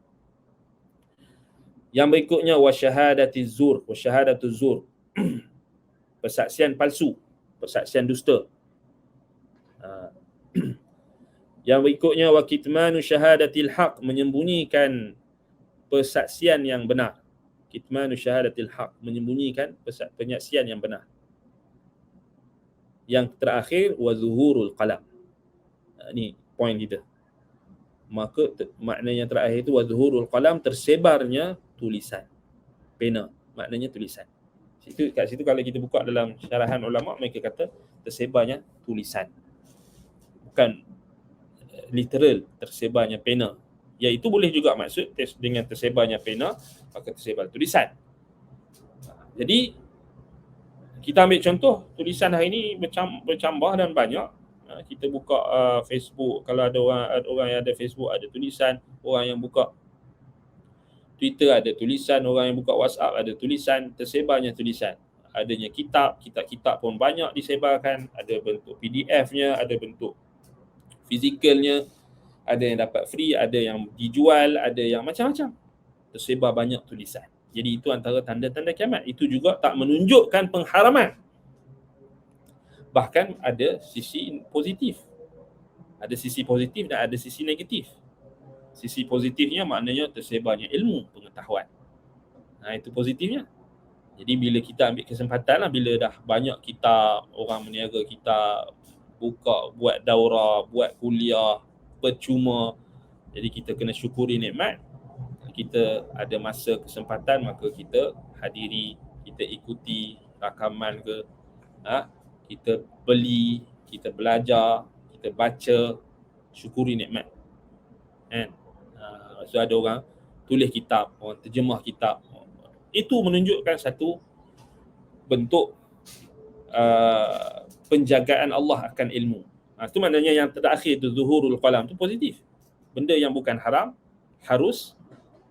Yang berikutnya, wa syahadatiz zur, wa syahadatuz zur, persaksian palsu, persaksian dusta. Yang berikutnya, wa kitmanu syahadatil haq, menyembunyikan persaksian yang benar. Kitmanu syahadatil haq, menyembunyikan penyaksian yang benar. Yang terakhir, wa zuhurul qalam. Ini poin kita. Maka maknanya yang terakhir itu wa zuhurul qalam, tersebarnya tulisan, pena, maknanya tulisan. Kat situ kalau kita buka dalam syarahan ulama, mereka kata tersebarnya tulisan. Bukan literal tersebarnya pena. Iaitu boleh juga maksud dengan tersebarnya pena, maka tersebar tulisan. Jadi kita ambil contoh, tulisan hari ini bercambah dan banyak. Kita buka Facebook, kalau ada orang yang ada Facebook ada tulisan, orang yang buka Twitter ada tulisan, orang yang buka WhatsApp ada tulisan, tersebarnya tulisan. Adanya kitab pun banyak disebarkan, ada bentuk PDF-nya, ada bentuk fizikalnya, ada yang dapat free, ada yang dijual, ada yang macam-macam. Tersebar banyak tulisan. Jadi itu antara tanda-tanda kiamat. Itu juga tak menunjukkan pengharaman. Bahkan ada sisi positif. Ada sisi positif dan ada sisi negatif. Sisi positifnya maknanya tersebarnya ilmu, pengetahuan. Itu positifnya. Jadi bila kita ambil kesempatan lah, bila dah banyak kitab, orang meniaga kitab, buat daurah, buat kuliah, percuma. Jadi kita kena syukuri nikmat. Kita ada masa kesempatan, maka kita hadiri, kita ikuti rakaman ke, kita beli, kita belajar, kita baca, syukuri nikmat. Kan? So ada orang tulis kitab, orang terjemah kitab. Itu menunjukkan satu bentuk penjagaan Allah akan ilmu. Itu maknanya yang terakhir tu, zuhurul qalam, tu positif. Benda yang bukan haram, harus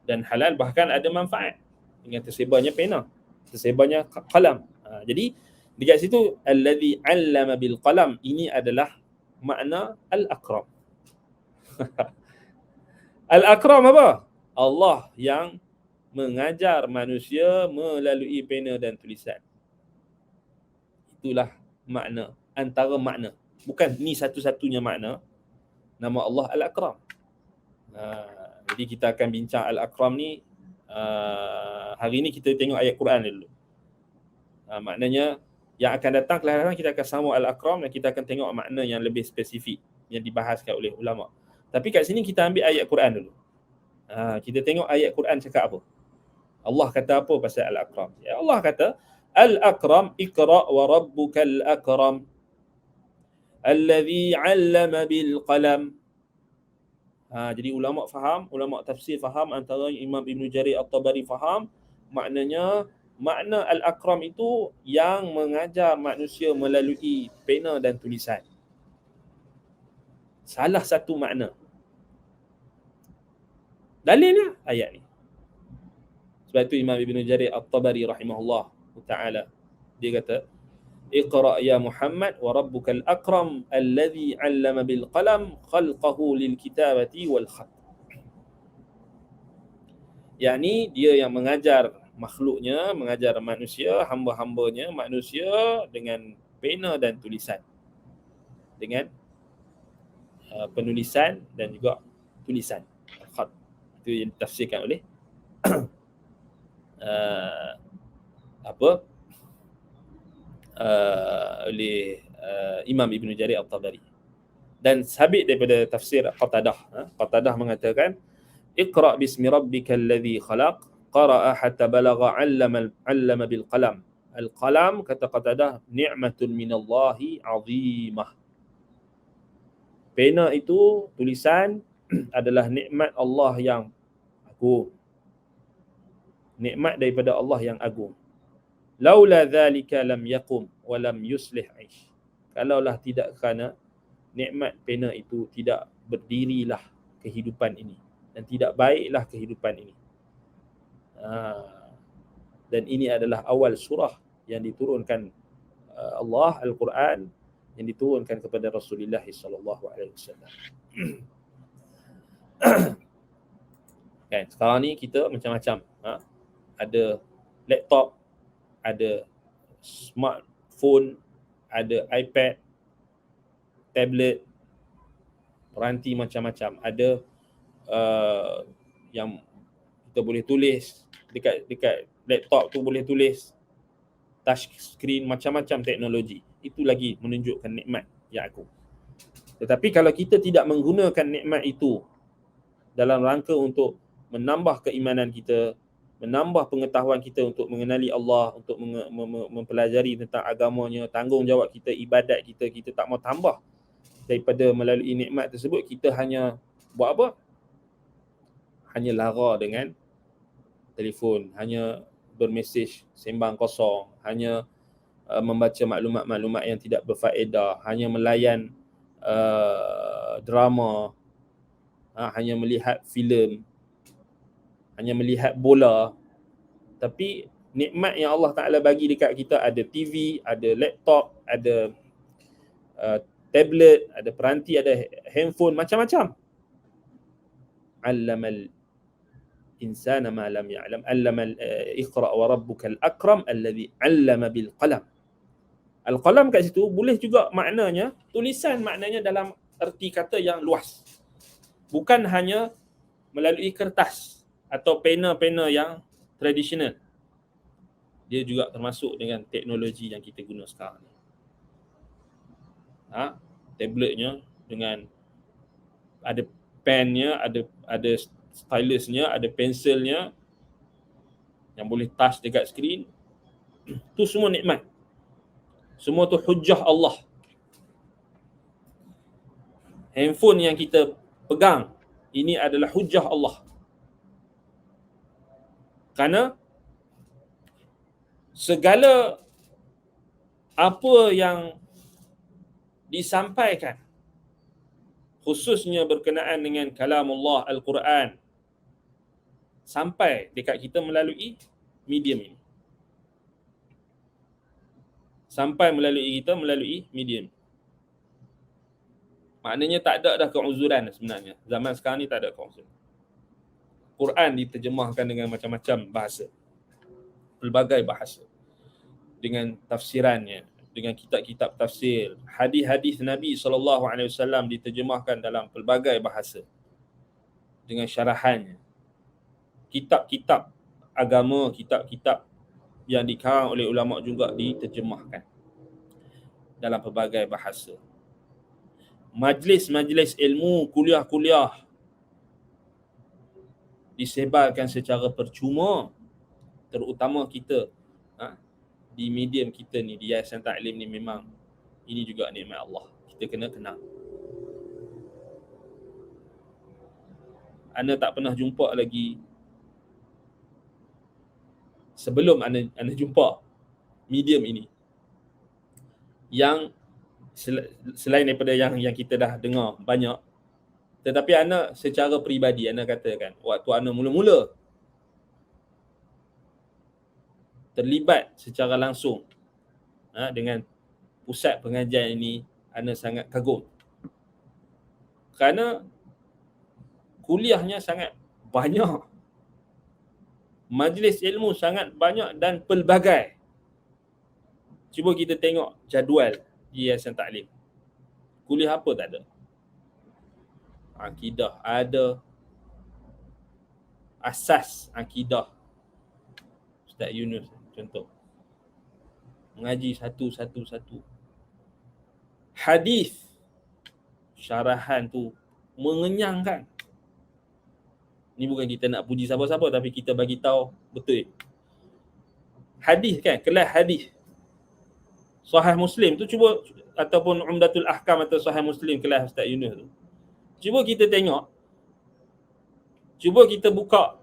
dan halal, bahkan ada manfaat dengan tersebarnya pena, tersebarnya qalam. Jadi dekat situ allazi 'allama bil qalam, ini adalah makna al-akram. Al-akram apa? Allah yang mengajar manusia melalui pena dan tulisan. Itulah makna, antara makna. Bukan ni satu-satunya makna nama Allah Al-Akram. Jadi kita akan bincang Al-Akram ni. Hari ni kita tengok ayat Quran dulu. Maknanya yang akan datang kelihatan kita akan sambung Al-Akram dan kita akan tengok makna yang lebih spesifik yang dibahaskan oleh ulama. Tapi kat sini kita ambil ayat Quran dulu. Kita tengok ayat Quran cakap apa. Allah kata apa pasal Al-Akram? Ya, Allah kata Al-Akram, iqra' wa rabbukal akram alladhi 'allama bil qalam. Jadi ulama faham, ulama tafsir faham, antara Imam Ibn Jarir At-Tabari faham, maknanya makna Al-Akram itu yang mengajar manusia melalui pena dan tulisan. Salah satu makna. Dalilnya ayat ni. Sebab itu Imam Ibn Jarir At-Tabari rahimahullah ta'ala, dia kata Iqra' ya Muhammad wa rabbukal akram alladhi 'allama bil qalam khalqahu lil kitabati wal khat. Yani dia yang mengajar makhluknya, mengajar manusia, hamba-hambanya manusia dengan pena dan tulisan. Dengan penulisan dan juga tulisan. Khat. Itu yang ditafsirkan oleh oleh Imam Ibn Jarir At-Tabari. Dan sabit daripada tafsir Qatadah. Qatadah mengatakan Iqra' bismi rabbikal ladzi khalaq qara'a hatta balagha 'allama bil qalam. Al-qalam, kata Qatadah, ni'matun minallahi 'azimah. Pena itu, tulisan adalah nikmat Allah yang agung. Nikmat daripada Allah yang agung. Laula dzalika lam yaqum wa lam yuslih 'aish. Kalaulah tidak kerana nikmat pena itu, tidak berdirilah kehidupan ini dan tidak baiklah kehidupan ini. Dan ini adalah awal surah yang diturunkan Allah, Al-Quran, yang diturunkan kepada Rasulullah sallallahu alaihi wasallam. Kan, sekarang ni kita macam-macam. Ada laptop, ada smartphone, ada iPad, tablet, peranti macam-macam. Ada yang kita boleh tulis dekat laptop tu, boleh tulis, touch screen, macam-macam teknologi. Itu lagi menunjukkan nikmat yang agung. Tetapi kalau kita tidak menggunakan nikmat itu dalam rangka untuk menambah keimanan kita, menambah pengetahuan kita untuk mengenali Allah, untuk mempelajari tentang agamanya, tanggungjawab kita, ibadat kita, kita tak mau tambah daripada melalui nikmat tersebut, kita hanya buat apa? Hanya lara dengan telefon, hanya bermesej sembang kosong, hanya membaca maklumat-maklumat yang tidak berfaedah, hanya melayan drama, hanya melihat filem, hanya melihat bola. Tapi nikmat yang Allah Ta'ala bagi dekat kita, ada TV, ada laptop, ada tablet, ada peranti, ada handphone, macam-macam. Allamal insana ma lam ya'lam, allamal iqra' wa rabbukal akram alladhi 'allama bil qalam. Al-qalam kat situ boleh juga maknanya tulisan, maknanya dalam erti kata yang luas. Bukan hanya melalui kertas atau pena-pena yang tradisional. Dia juga termasuk dengan teknologi yang kita guna sekarang ni. Tabletnya dengan ada pennya, ada stylusnya, ada pensilnya yang boleh touch dekat skrin. Tu semua nikmat. Semua tu hujah Allah. Handphone yang kita pegang, ini adalah hujah Allah. Kerana segala apa yang disampaikan, khususnya berkenaan dengan kalamullah Al-Quran, sampai dekat kita melalui medium ini. Sampai melalui medium. Maknanya tak ada dah keuzuran sebenarnya. Zaman sekarang ni tak ada keuzuran. Quran diterjemahkan dengan macam-macam bahasa. Pelbagai bahasa. Dengan tafsirannya, dengan kitab-kitab tafsir. Hadis-hadis Nabi SAW diterjemahkan dalam pelbagai bahasa. Dengan syarahannya. Kitab-kitab agama, kitab-kitab yang dikarang oleh ulama juga diterjemahkan dalam pelbagai bahasa. Majlis-majlis ilmu, kuliah-kuliah disebarkan secara percuma, terutama kita di medium kita ni, di Yayasan Taklim ni, memang ini juga nikmat Allah. Kita kena kenal. Ana tak pernah jumpa lagi, sebelum ana jumpa medium ini, yang selain daripada yang kita dah dengar banyak, tetapi ana secara peribadi, ana katakan waktu ana mula-mula terlibat secara langsung dengan pusat pengajian ini, ana sangat kagum. Kerana kuliahnya sangat banyak, majlis ilmu sangat banyak dan pelbagai. Cuba kita tengok jadual di Yayasan Taklim. Kuliah apa tak ada? Akidah ada. Asas akidah, Ustaz Yunus contoh. Mengaji satu-satu. Hadis, syarahan tu mengenyangkan. Ni bukan kita nak puji siapa-siapa, tapi kita bagi tahu betul. Hadis kan, kelas hadis. Sahih Muslim tu cuba, ataupun Umdatul Ahkam atau Sahih Muslim kelas Ustaz Yunus tu. Cuba kita tengok. Cuba kita buka,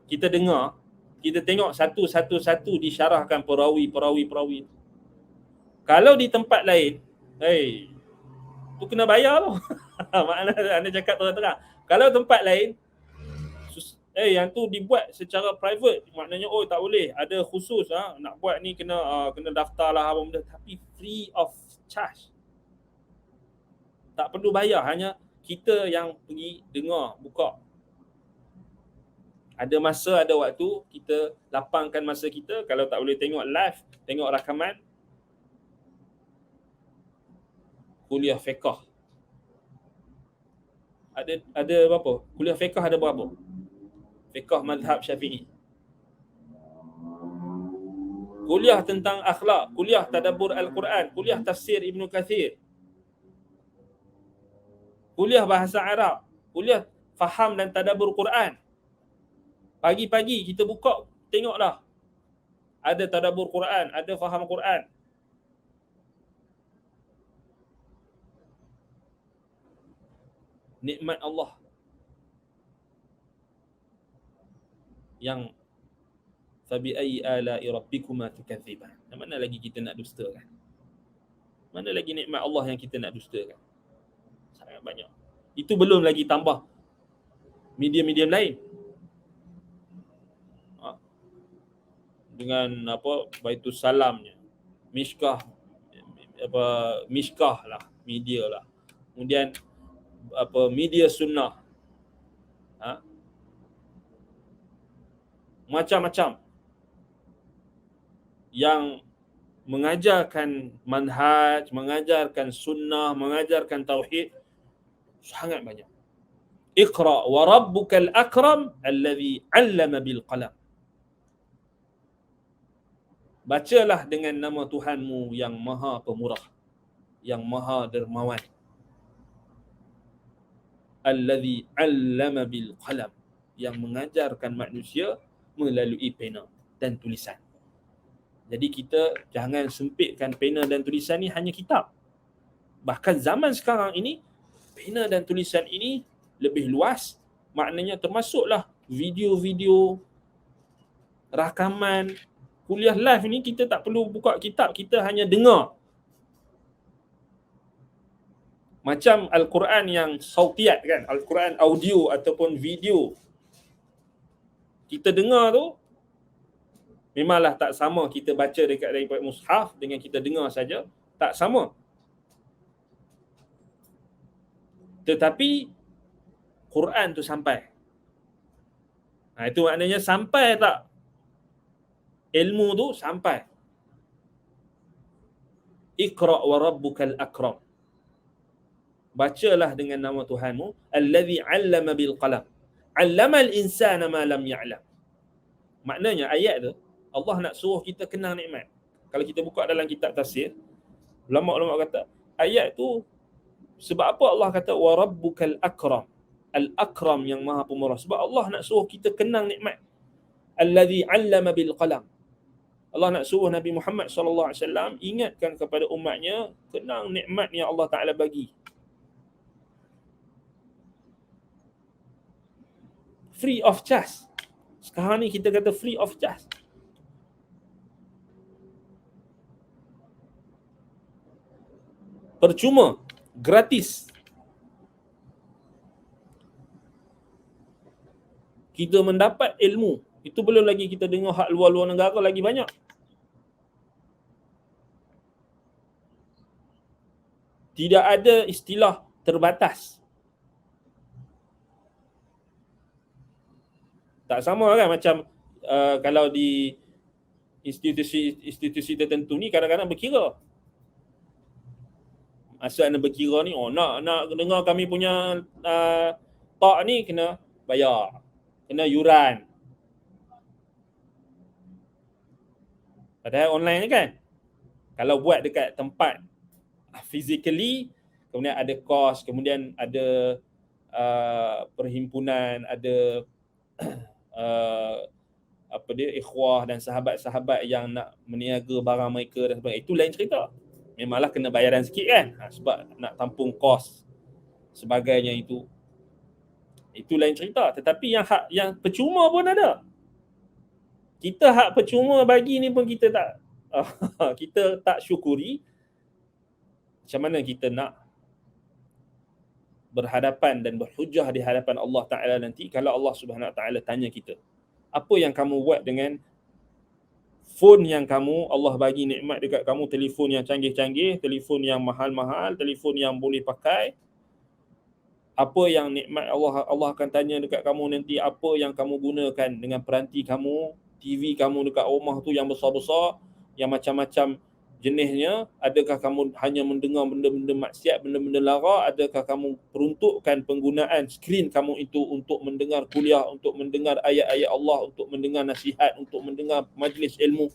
kita dengar, kita tengok satu-satu disyarahkan perawi. Kalau di tempat lain, tu kena bayar tu. Makna anda cakap terang-terang. Kalau tempat lain, yang tu dibuat secara private, maknanya tak boleh, ada khusus nak buat ni kena daftar lah apa benda, tapi free of charge. Tak perlu bayar, hanya kita yang pergi dengar, buka. Ada masa, ada waktu, kita lapangkan masa kita. Kalau tak boleh tengok live, tengok rakaman. Kuliah fiqh. Ada berapa? Kuliah fiqh ada berapa? Fiqh mazhab Syafi'i. Kuliah tentang akhlak, kuliah tadabbur Al-Quran, kuliah tafsir Ibn Kathir, kuliah bahasa Arab, kuliah faham dan tadabbur Quran. Pagi-pagi kita buka, tengoklah. Ada tadabbur Quran, ada faham Quran. Nikmat Allah yang fabi ayyi ala'i rabbikuma tukadziban. Mana lagi kita nak dustakan? Mana lagi nikmat Allah yang kita nak dustakan? Sangat banyak. Itu belum lagi tambah medium-medium lain. Dengan Baitus Salamnya, Mishkah lah, media lah. Kemudian media sunnah. Macam-macam yang mengajarkan manhaj, mengajarkan sunnah, mengajarkan tauhid, sangat banyak. Iqra wa rabbukal akram alladhi 'allama bil qalam. Bacalah dengan nama Tuhanmu yang Maha Pemurah, yang Maha Dermawan. Allazi 'allama bil qalam, yang mengajarkan manusia melalui pena dan tulisan. Jadi kita jangan sempitkan pena dan tulisan ni hanya kitab. Bahkan zaman sekarang ini, pena dan tulisan ini lebih luas. Maknanya termasuklah video-video, rakaman, kuliah live ni kita tak perlu buka kitab, kita hanya dengar. Macam Al-Quran yang sautiat kan, Al-Quran audio ataupun video. Kita dengar tu, memanglah tak sama kita baca daripada mushaf dengan kita dengar saja, tak sama. Tetapi Quran tu sampai. Itu maknanya sampai tak? Ilmu tu sampai. Iqra' wa rabbukal akram. Bacalah dengan nama Tuhanmu, allazi 'allama bil qalam. 'Allamal insana ma lam ya'lam. Maknanya ayat tu Allah nak suruh kita kenal nikmat. Kalau kita buka dalam kitab tafsir, ulama-ulama kata ayat tu sebab apa Allah kata wa rabbukal akram. Al-akram yang Maha Pemurah. Sebab Allah nak suruh kita kenal nikmat. Allazi 'allama bil qalam. Allah nak suruh Nabi Muhammad SAW ingatkan kepada umatnya kenal nikmat yang Allah Ta'ala bagi. Free of charge. Sekarang ni kita kata free of charge. Percuma, gratis. Kita mendapat ilmu. Itu belum lagi kita dengar hak luar-luar negara lagi banyak. Tidak ada istilah terbatas. Tak sama kan macam kalau di institusi tertentu ni kadang-kadang berkira. Masa anda berkira ni, nak dengar kami punya talk ni kena bayar. Kena yuran. Padahal online ni kan, kalau buat dekat tempat physically, kemudian ada kos, kemudian ada perhimpunan, ada ikhwah dan sahabat-sahabat yang nak meniaga barang mereka dan sebagainya. Itu lain cerita. Memanglah kena bayaran sikit kan, sebab nak tampung kos sebagainya itu lain cerita. Tetapi yang hak yang percuma pun ada. Kita hak percuma bagi ni pun kita tak kita tak syukuri. Macam mana kita nak berhadapan dan berhujah di hadapan Allah Ta'ala nanti kalau Allah Subhanahu Wa Ta'ala tanya kita, apa yang kamu buat dengan phone yang kamu, Allah bagi nikmat dekat kamu, telefon yang canggih-canggih, telefon yang mahal-mahal, telefon yang boleh pakai. Apa yang nikmat Allah akan tanya dekat kamu nanti, apa yang kamu gunakan dengan peranti kamu, TV kamu dekat rumah tu yang besar-besar, yang macam-macam jenisnya. Adakah kamu hanya mendengar benda-benda maksiat, benda-benda lara? Adakah kamu peruntukkan penggunaan skrin kamu itu untuk mendengar kuliah, untuk mendengar ayat-ayat Allah, untuk mendengar nasihat, untuk mendengar majlis ilmu?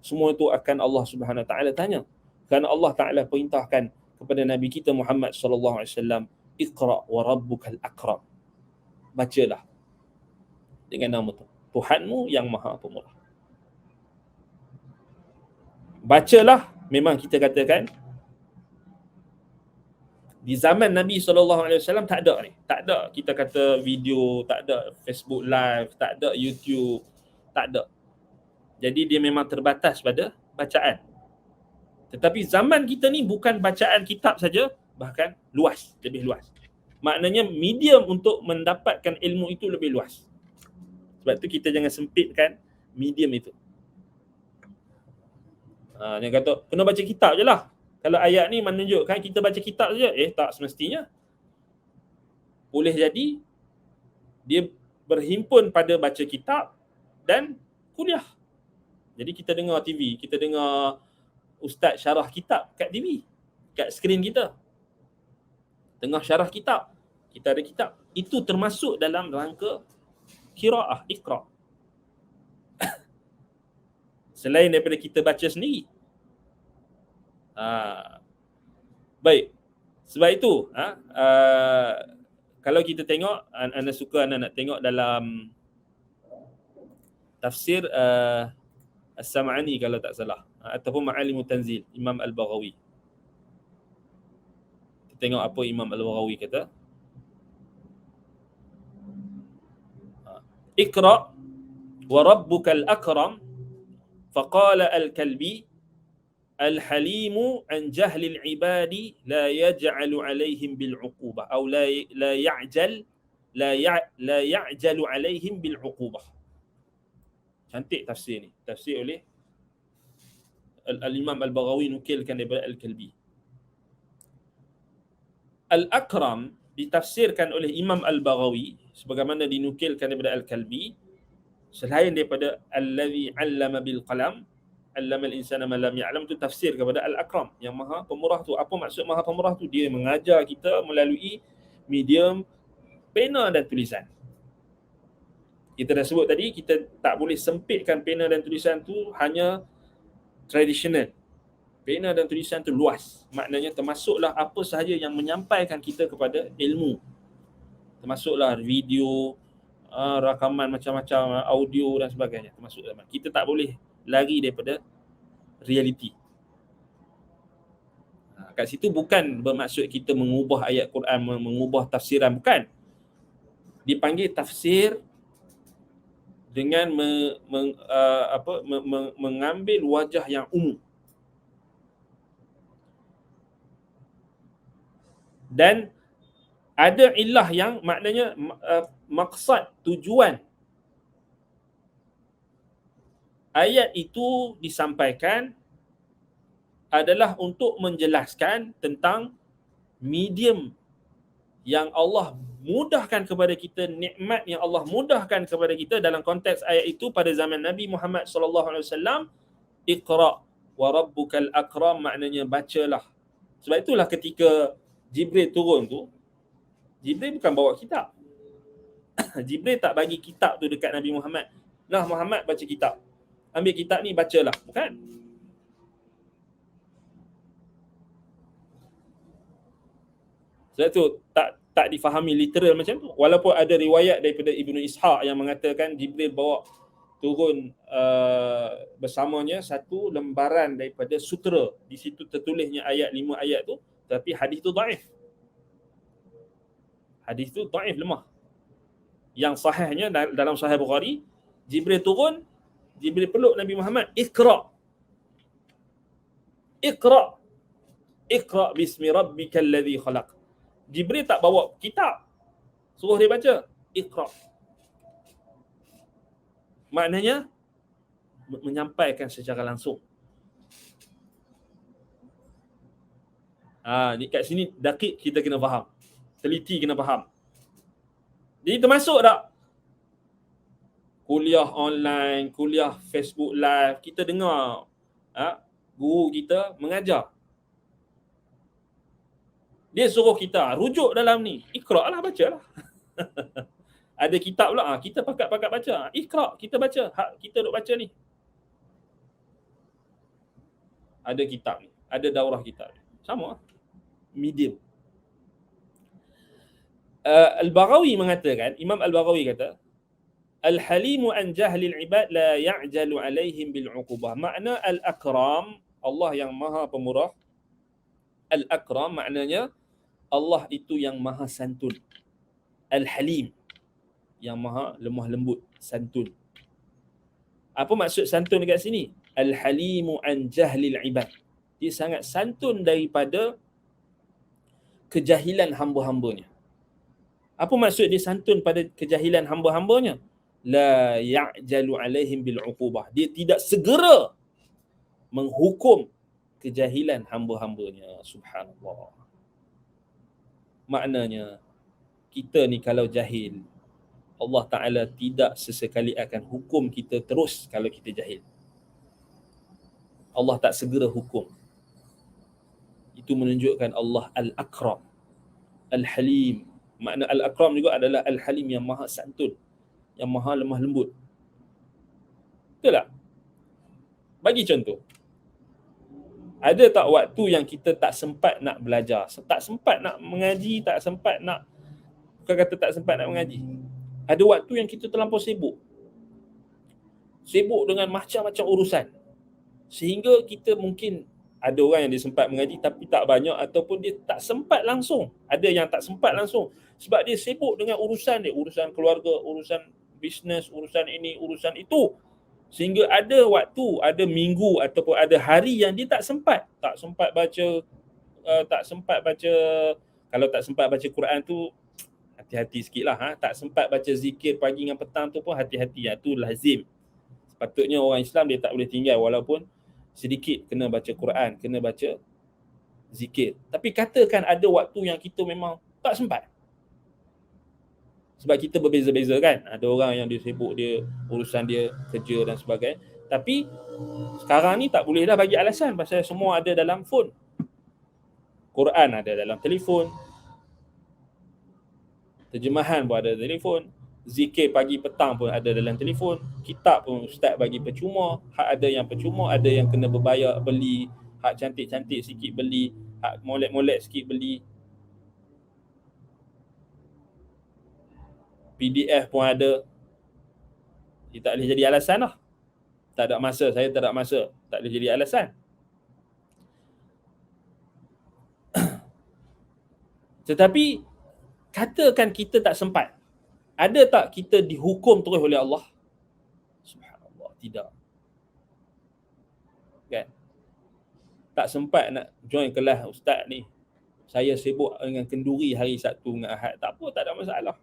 Semua itu akan Allah Subhanahu Wa Ta'ala tanya. Kerana Allah Ta'ala perintahkan kepada Nabi kita Muhammad sallallahu alaihi wasallam, Iqra' wa rabbukal akram. Bacalah dengan nama Tuhanmu yang Maha Pemurah. Bacalah, memang kita katakan di zaman Nabi SAW tak ada ni. Tak ada kita kata video, tak ada Facebook Live, tak ada YouTube, tak ada. Jadi dia memang terbatas pada bacaan. Tetapi zaman kita ni bukan bacaan kitab saja, bahkan luas, lebih luas. Maknanya medium untuk mendapatkan ilmu itu lebih luas. Sebab tu kita jangan sempitkan medium itu. Dia kata, kena baca kitab je lah. Kalau ayat ni menunjukkan kita baca kitab saja. Tak semestinya. Boleh jadi, dia berhimpun pada baca kitab dan kuliah. Jadi kita dengar TV, kita dengar ustaz syarah kitab kat TV, kat skrin kita. Dengar syarah kitab, kita ada kitab. Itu termasuk dalam rangka qiraah, iqra. selain daripada kita baca sendiri. Baik. Sebab itu kalau kita tengok, anda suka anda nak tengok dalam tafsir As-Sam'ani kalau tak salah, ataupun Ma'alimut Tanzil Imam Al-Baghawi. Kita tengok apa Imam Al-Baghawi kata. Iqra wa rabbukal akram faqala al-kalbi al-halimu an jahlil ibadi la yaj'alu alaihim bil uqubah atau la ya'jalu alaihim bil uqubah. Cantik tafsir ni. Tafsir oleh Al-Imam Al-Baghawi, nukilkan daripada Al-Kalbi. Al-Akram ditafsirkan oleh Imam Al-Baghawi sebagaimana dinukilkan daripada Al-Kalbi, selain daripada allazi 'allama bil qalam, 'allama al-insana ma lam ya'lam, tu tafsir kepada Al-Akram, yang Maha Pemurah tu. Apa maksud Maha Pemurah tu? Dia mengajar kita melalui medium pena dan tulisan. Kita dah sebut tadi, kita tak boleh sempitkan pena dan tulisan tu hanya tradisional. Pena dan tulisan tu luas. Maknanya termasuklah apa sahaja yang menyampaikan kita kepada ilmu. Termasuklah video, rakaman macam-macam, audio dan sebagainya. Termasuk dalam. Kita tak boleh lari daripada realiti. Kat situ bukan bermaksud kita mengubah ayat Quran, mengubah tafsiran, bukan. Dipanggil tafsir dengan mengambil wajah yang umum. Dan ada ilah yang maknanya maksad, tujuan ayat itu disampaikan adalah untuk menjelaskan tentang medium yang Allah mudahkan kepada kita, nikmat yang Allah mudahkan kepada kita dalam konteks ayat itu pada zaman Nabi Muhammad sallallahu alaihi wasallam. Iqra wa rabbukal akram, maknanya bacalah. Sebab itulah ketika Jibril turun tu, Jibril bukan bawa kitab. Jibril tak bagi kitab tu dekat Nabi Muhammad. Nah, Muhammad baca kitab. Ambil kitab ni bacalah. Bukan. Sebab tu tak difahami literal macam tu. Walaupun ada riwayat daripada Ibnu Ishaq yang mengatakan Jibril bawa turun bersamanya satu lembaran daripada sutera. Di situ tertulisnya ayat 5 ayat tu, tapi hadis tu dhaif. Hadis tu dhaif, lemah. Yang sahihnya dalam Sahih Bukhari, Jibril turun, Jibril peluk Nabi Muhammad, Iqra. Iqra. Iqra bismi rabbikal ladzi khalaq. Jibril tak bawa kitab, suruh dia baca, Iqra. Maknanya menyampaikan secara langsung. Kat sini dakik kita kena faham. Teliti kena faham. Jadi termasuk tak kuliah online, kuliah Facebook live, kita dengar guru kita mengajar. Dia suruh kita rujuk dalam ni. Iqra lah, bacalah. Ada kitab pula, kita pakat-pakat baca. Iqra, kita baca. Kita duk baca ni. Ada kitab ni. Ada daurah kitab ni. Sama. Medium. Al-Baghawi mengatakan, Imam Al-Baghawi kata, Al-halimu an jahlil ibad la ya'jalu alaihim bil uqubah. Makna Al-Akram, Allah yang maha pemurah. Al-Akram maknanya Allah itu yang maha santun. Al-Halim, yang maha lemah lembut, santun. Apa maksud santun dekat sini? Al-Halimu an jahlil ibad. Dia sangat santun daripada kejahilan hamba-hambanya. Apa maksud dia santun pada kejahilan hamba-hambanya? La ya'jalu alaihim bil uqubah. Dia tidak segera menghukum kejahilan hamba-hambanya. Subhanallah. Maknanya, kita ni kalau jahil, Allah Ta'ala tidak sesekali akan hukum kita terus kalau kita jahil. Allah tak segera hukum. Itu menunjukkan Allah Al-Akram, Al-Halim. Makna Al-Akram juga adalah Al-Halim, yang maha santun, yang maha lemah lembut. Betul tak? Bagi contoh, ada tak waktu yang kita tak sempat nak belajar, tak sempat nak mengaji, tak sempat nak, bukan kata tak sempat nak mengaji, ada waktu yang kita terlampau sibuk dengan macam-macam urusan, sehingga kita mungkin ada orang yang dia sempat mengaji tapi tak banyak, ataupun dia tak sempat langsung. Ada yang tak sempat langsung sebab dia sibuk dengan urusan dia, urusan keluarga, urusan bisnes, urusan ini, urusan itu, sehingga ada waktu, ada minggu ataupun ada hari yang dia tak sempat baca, kalau tak sempat baca Quran tu hati-hati sikit lah, tak sempat baca zikir pagi dengan petang tu pun hati-hati, itu lazim. Sepatutnya orang Islam dia tak boleh tinggal walaupun sedikit kena baca Quran, kena baca zikir. Tapi katakan ada waktu yang kita memang tak sempat. Sebab kita berbeza-beza kan. Ada orang yang dia sibuk, dia urusan dia, kerja dan sebagainya. Tapi sekarang ni tak boleh dah bagi alasan pasal semua ada dalam phone. Quran ada dalam telefon, terjemahan pun ada dalam telefon, zikir pagi petang pun ada dalam telefon, kitab pun ustaz bagi percuma, hak ada yang percuma, ada yang kena berbayar beli, hak cantik-cantik sikit beli, hak molek-molek sikit beli. PDF pun ada. Dia tak boleh jadi alasan lah. Tak ada masa, saya tak ada masa, tak boleh jadi alasan. Tetapi katakan kita tak sempat, ada tak kita dihukum terus oleh Allah? Subhanallah, tidak. Kan? Tak sempat nak join kelas ustaz ni, saya sibuk dengan kenduri hari Sabtu dengan Ahad, tak apa, tak ada masalah.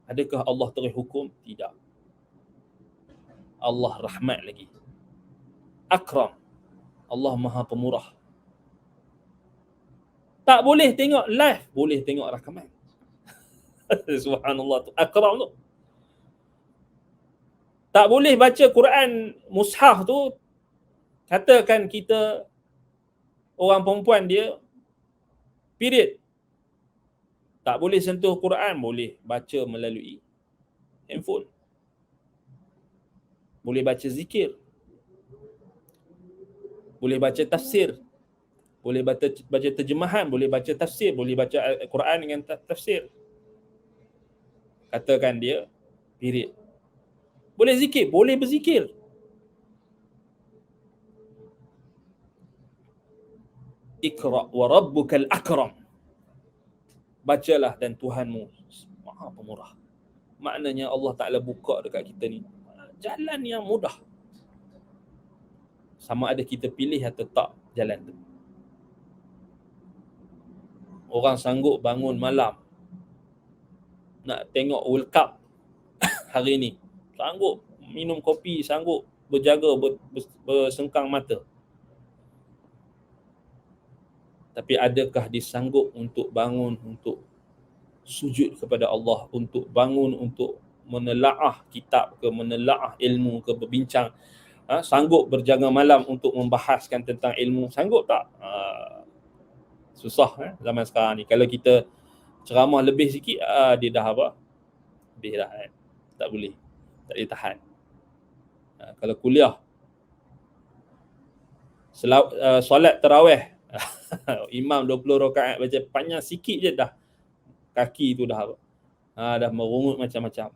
Adakah Allah terus hukum? Tidak. Allah rahmat lagi. Akram. Allah Maha Pemurah. Tak boleh tengok live, boleh tengok rakaman. Subhanallah tu, akram tu. Tak boleh baca Quran mushaf tu, katakan kita orang perempuan dia period, tak boleh sentuh Quran, boleh baca melalui handphone. Boleh baca zikir. Boleh baca tafsir. Boleh baca terjemahan, boleh baca tafsir, boleh baca Quran dengan tafsir. Katakan dia period. Boleh zikir, boleh berzikir. Iqra wa rabbukal akram. Bacalah dan Tuhanmu Maha Pemurah. Maknanya Allah Ta'ala buka dekat kita ni jalan yang mudah. Sama ada kita pilih atau tak jalan tu. Orang sanggup bangun malam nak tengok World Cup hari ni. Sanggup minum kopi, sanggup berjaga bersengkang mata. Tapi adakah disanggup untuk bangun, untuk sujud kepada Allah, untuk bangun, untuk menelaah kitab ke, menelaah ilmu ke, berbincang, sanggup berjaga malam untuk membahaskan tentang ilmu, sanggup tak? Susah zaman sekarang ni. Kalau kita ceramah lebih sikit, dia dah apa? Lebih dah kan? Tak boleh. Tak boleh tahan. Kalau kuliah, solat tarawih, imam 20 rakaat baca panjang sikit je dah kaki tu dah dah merungut macam-macam.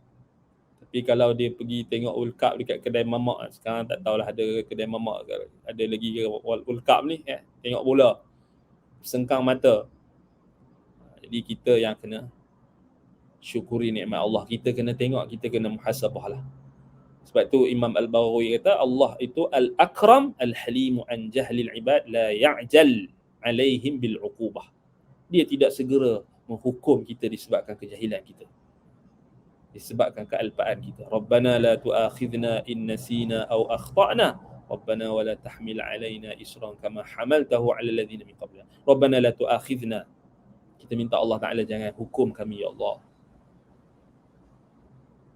Tapi kalau dia pergi tengok World Cup dekat kedai mamak, sekarang tak tahulah ada kedai mamak ke, ada lagi ke World Cup ni, tengok bola sengkang mata. Jadi kita yang kena syukuri nikmat Allah, kita kena tengok, kita kena muhasabah lah. Sebab tu Imam Al-Baghawi kata Allah itu Al-Akram Al-Halimu an jahlil ibad la ya'jal alaihim bil uqubah. Dia tidak segera menghukum kita disebabkan kejahilan kita, disebabkan kealpaan kita. Rabbana la tu'akhidna in nasina aw akhtana. Rabbana wa la tahmil alaina isran kama hamaltahu ala alladhina min qablina. Rabbana la tu'akhidna. Kita minta Allah Ta'ala jangan hukum kami ya Allah,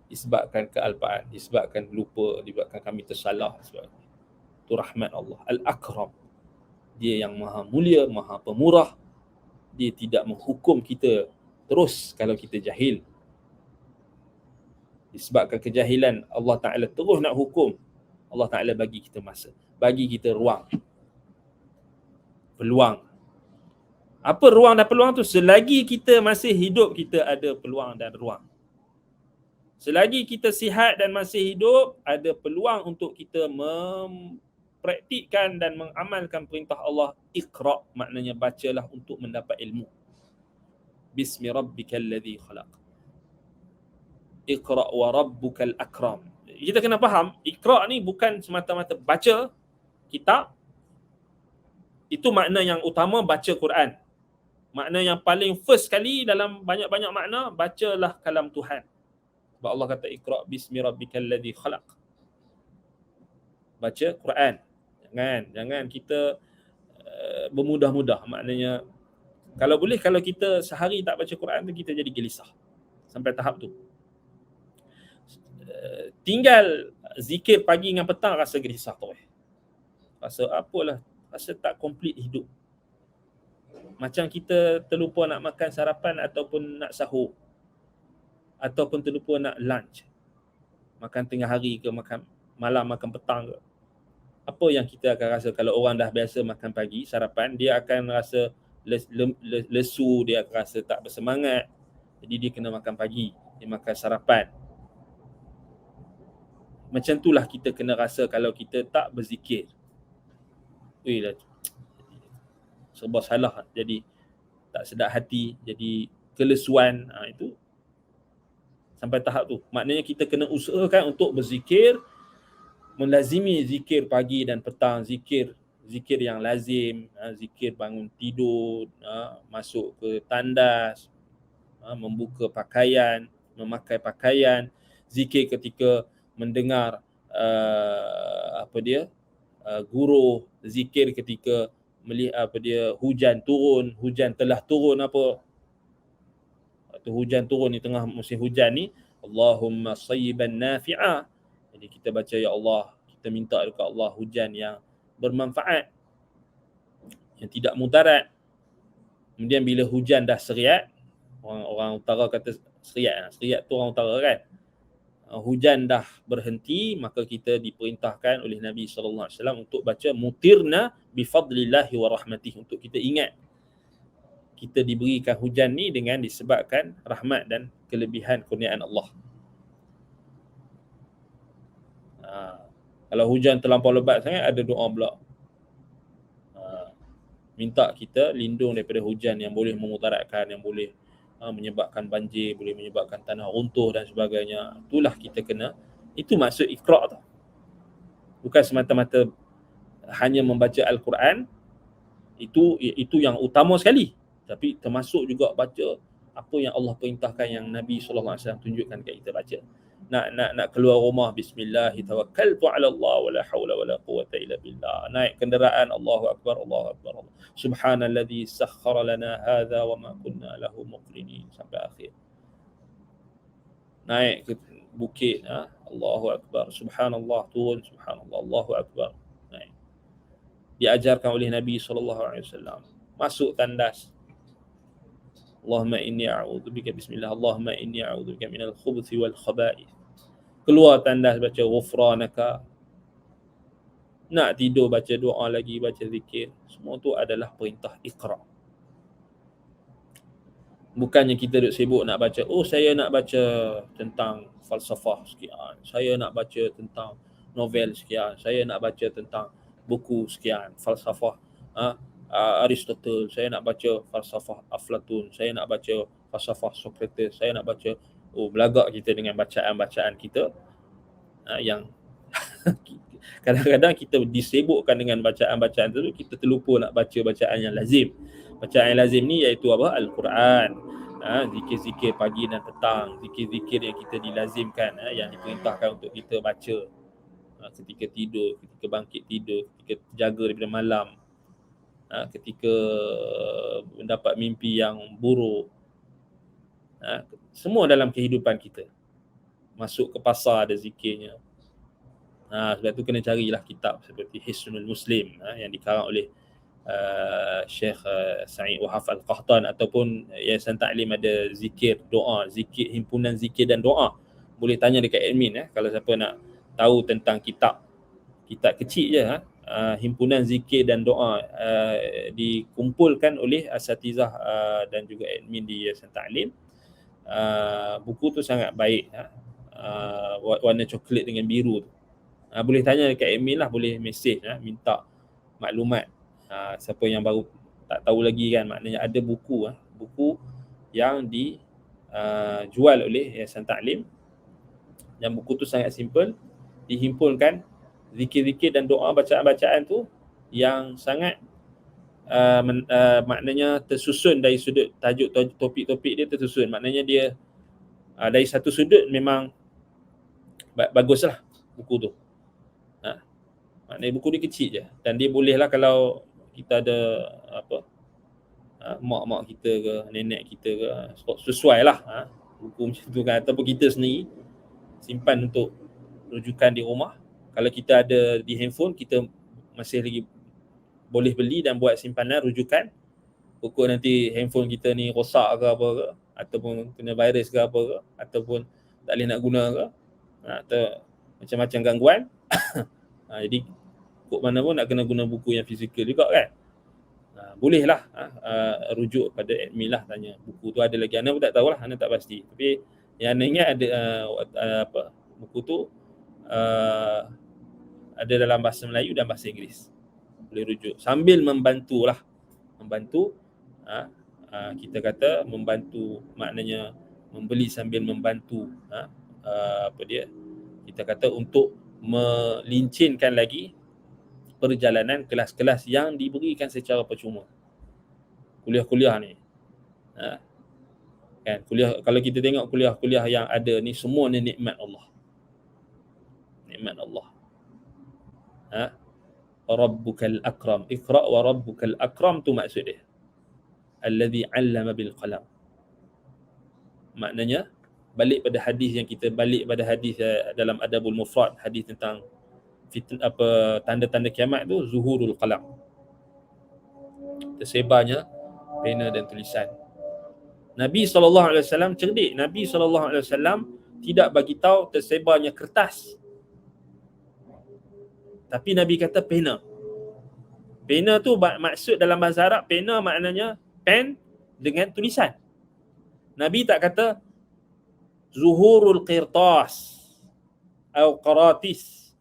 disebabkan kealpaan, disebabkan lupa, disebabkan kami tersalah. Sebab itu rahmat Allah. Al-Akram. Dia yang maha mulia, maha pemurah. Dia tidak menghukum kita terus kalau kita jahil. Disebabkan kejahilan, Allah Ta'ala terus nak hukum. Allah Ta'ala bagi kita masa, bagi kita ruang, peluang. Apa ruang dan peluang tu? Selagi kita masih hidup, kita ada peluang dan ruang. Selagi kita sihat dan masih hidup, ada peluang untuk kita mempraktikkan dan mengamalkan perintah Allah. Iqra' maknanya bacalah untuk mendapat ilmu. Bismi rabbikal ladzi khalaq. Iqra' wa rabbukal akram. Kita kena faham, Iqra' ni bukan semata-mata baca kitab. Itu makna yang utama, baca Quran. Makna yang paling first sekali dalam banyak-banyak makna, bacalah kalam Tuhan. Sebab Allah kata Iqra' bismi rabbikal ladzi khalaq. Baca Quran. Jangan kita bermudah-mudah. Maknanya kalau boleh, kalau kita sehari tak baca Quran tu, kita jadi gelisah. Sampai tahap tu. Tinggal zikir pagi dengan petang rasa gelisah tu. Rasa apalah, rasa tak komplit hidup. Macam kita terlupa nak makan sarapan ataupun nak sahur. Ataupun terlupa nak lunch. Makan tengah hari ke, makan malam, makan petang ke. Apa yang kita akan rasa kalau orang dah biasa makan pagi, sarapan, dia akan rasa lesu, dia akan rasa tak bersemangat. Jadi dia kena makan pagi, dia makan sarapan. Macam itulah kita kena rasa kalau kita tak berzikir. Lah, serba salah, jadi tak sedap hati, jadi kelesuan. Itu sampai tahap tu. Maknanya kita kena usahakan untuk berzikir, melazimi zikir pagi dan petang, zikir yang lazim, zikir bangun tidur, masuk ke tandas, membuka pakaian, memakai pakaian, zikir ketika mendengar guru, zikir ketika melihat hujan turun, hujan telah turun hujan turun di tengah musim hujan ni, Allahumma sayyiban nafi'a. Jadi kita baca, ya Allah, kita minta dekat Allah hujan yang bermanfaat, yang tidak mudarat. Kemudian bila hujan dah seriat, orang utara kata seriat tu orang utara kan, hujan dah berhenti, maka kita diperintahkan oleh Nabi SAW untuk baca mutirna bifadlillahi wa rahmatih, untuk kita ingat kita diberikan hujan ni dengan disebabkan rahmat dan kelebihan kurniaan Allah. Kalau hujan terlampau lebat sangat, ada doa pula. Minta kita lindung daripada hujan yang boleh memudaratkan, yang boleh menyebabkan banjir, boleh menyebabkan tanah runtuh dan sebagainya. Itulah kita kena, itu maksud Iqra' tu. Bukan semata-mata hanya membaca Al-Quran, itu yang utama sekali. Tapi termasuk juga baca apa yang Allah perintahkan, yang Nabi SAW tunjukkan kat kita baca. Nak keluar rumah, bismillah tawakkaltu ala Allah wala haula wala quwwata illa billah. Naik kenderaan, Allahu akbar, Allahu akbar. Subhanalladzi sakhkhara lana hadza wa ma kunna lahu muqrinin, sampai akhir. Naik ke bukit, Allahu akbar, subhanallah, turun, subhanallah, Allahu akbar. Naik. Diajarkan oleh Nabi SAW. Masuk tandas, Allahumma inni a'udzubika, bismillah, Allahumma inni a'udzubika minal khubuthi wal khaba'ith. Keluar tandas, baca ghufranaka. Nak tidur, baca doa lagi, baca zikir. Semua tu adalah perintah Iqra'. Bukannya kita duduk sibuk nak baca, saya nak baca tentang falsafah sekian, saya nak baca tentang novel sekian, saya nak baca tentang buku sekian, falsafah Aristotle, saya nak baca falsafah Aflatun, saya nak baca falsafah Socrates, saya nak baca, belagak kita dengan bacaan-bacaan kita yang kadang-kadang kita disibukkan dengan bacaan-bacaan tu, kita terlupa nak baca bacaan yang lazim. Bacaan yang lazim ni iaitu apa? Al-Quran, zikir-zikir pagi dan petang, zikir-zikir yang kita dilazimkan, yang diperintahkan untuk kita baca ketika tidur, ketika bangkit tidur, ketika jaga daripada malam, ketika mendapat mimpi yang buruk. Semua dalam kehidupan kita. Masuk ke pasar ada zikirnya. Sebab tu kena carilah kitab seperti Hisnul Muslim, yang dikarang oleh Syekh Sa'id Wahaf Al-Qahtan, ataupun Yayasan Ta'lim ada zikir, doa, zikir, himpunan zikir dan doa. Boleh tanya dekat admin kalau siapa nak tahu tentang kitab kitab kecil je, himpunan zikir dan doa dikumpulkan oleh asatizah dan juga admin di Yayasan Ta'lim. Buku tu sangat baik, warna coklat dengan biru tu. Boleh tanya dekat admin lah, boleh mesej minta maklumat. Siapa yang baru tak tahu lagi kan, maknanya ada buku yang dijual oleh Yayasan Ta'lim, dan buku tu sangat simple, dihimpunkan zikir-zikir dan doa, bacaan-bacaan tu yang sangat maknanya tersusun dari sudut tajuk, topik-topik dia tersusun. Maknanya dia dari satu sudut memang baguslah buku tu. Maknanya buku dia kecil je, dan dia boleh lah kalau kita ada mak-mak kita ke, nenek kita ke, sesuai lah buku macam tu kan, ataupun kita sendiri simpan untuk rujukan di rumah. Kalau kita ada di handphone, kita masih lagi boleh beli dan buat simpanan rujukan. Pokok nanti handphone kita ni rosak ke apa ke, ataupun kena virus ke apa ke, ataupun tak boleh nak guna ke, atau macam-macam gangguan. Jadi kok mana pun nak kena guna buku yang fizikal juga kan. Bolehlah rujuk pada admin lah, tanya buku tu ada lagi. Ana pun tak tahulah, ana tak pasti. Tapi yang ana ingat ada buku tu ada dalam bahasa Melayu dan bahasa Inggeris. Boleh rujuk sambil membantu, kita kata membantu, maknanya membeli sambil membantu, kita kata untuk melincinkan lagi perjalanan kelas-kelas yang diberikan secara percuma. Kuliah-kuliah ni, kan, kuliah, kalau kita tengok kuliah-kuliah yang ada ni, semua ni nikmat Allah. Nikmat Allah. Rabbukal akram, iqra wa rabbukal akram tu maksud dia. Alladhi 'allama bil qalam. Maknanya balik pada hadis yang kita balik pada hadis dalam Adabul Mufrad, hadis tentang tanda-tanda kiamat tu, zuhurul qalam, tersebarnya pena dan tulisan. Nabi SAW cerdik. Nabi SAW tidak bagi tahu tersebarnya kertas, tapi Nabi kata pena. Pena tu maksud dalam bahasa Arab, pena maknanya pen dengan tulisan. Nabi tak kata zuhurul qirtas atau qaratis,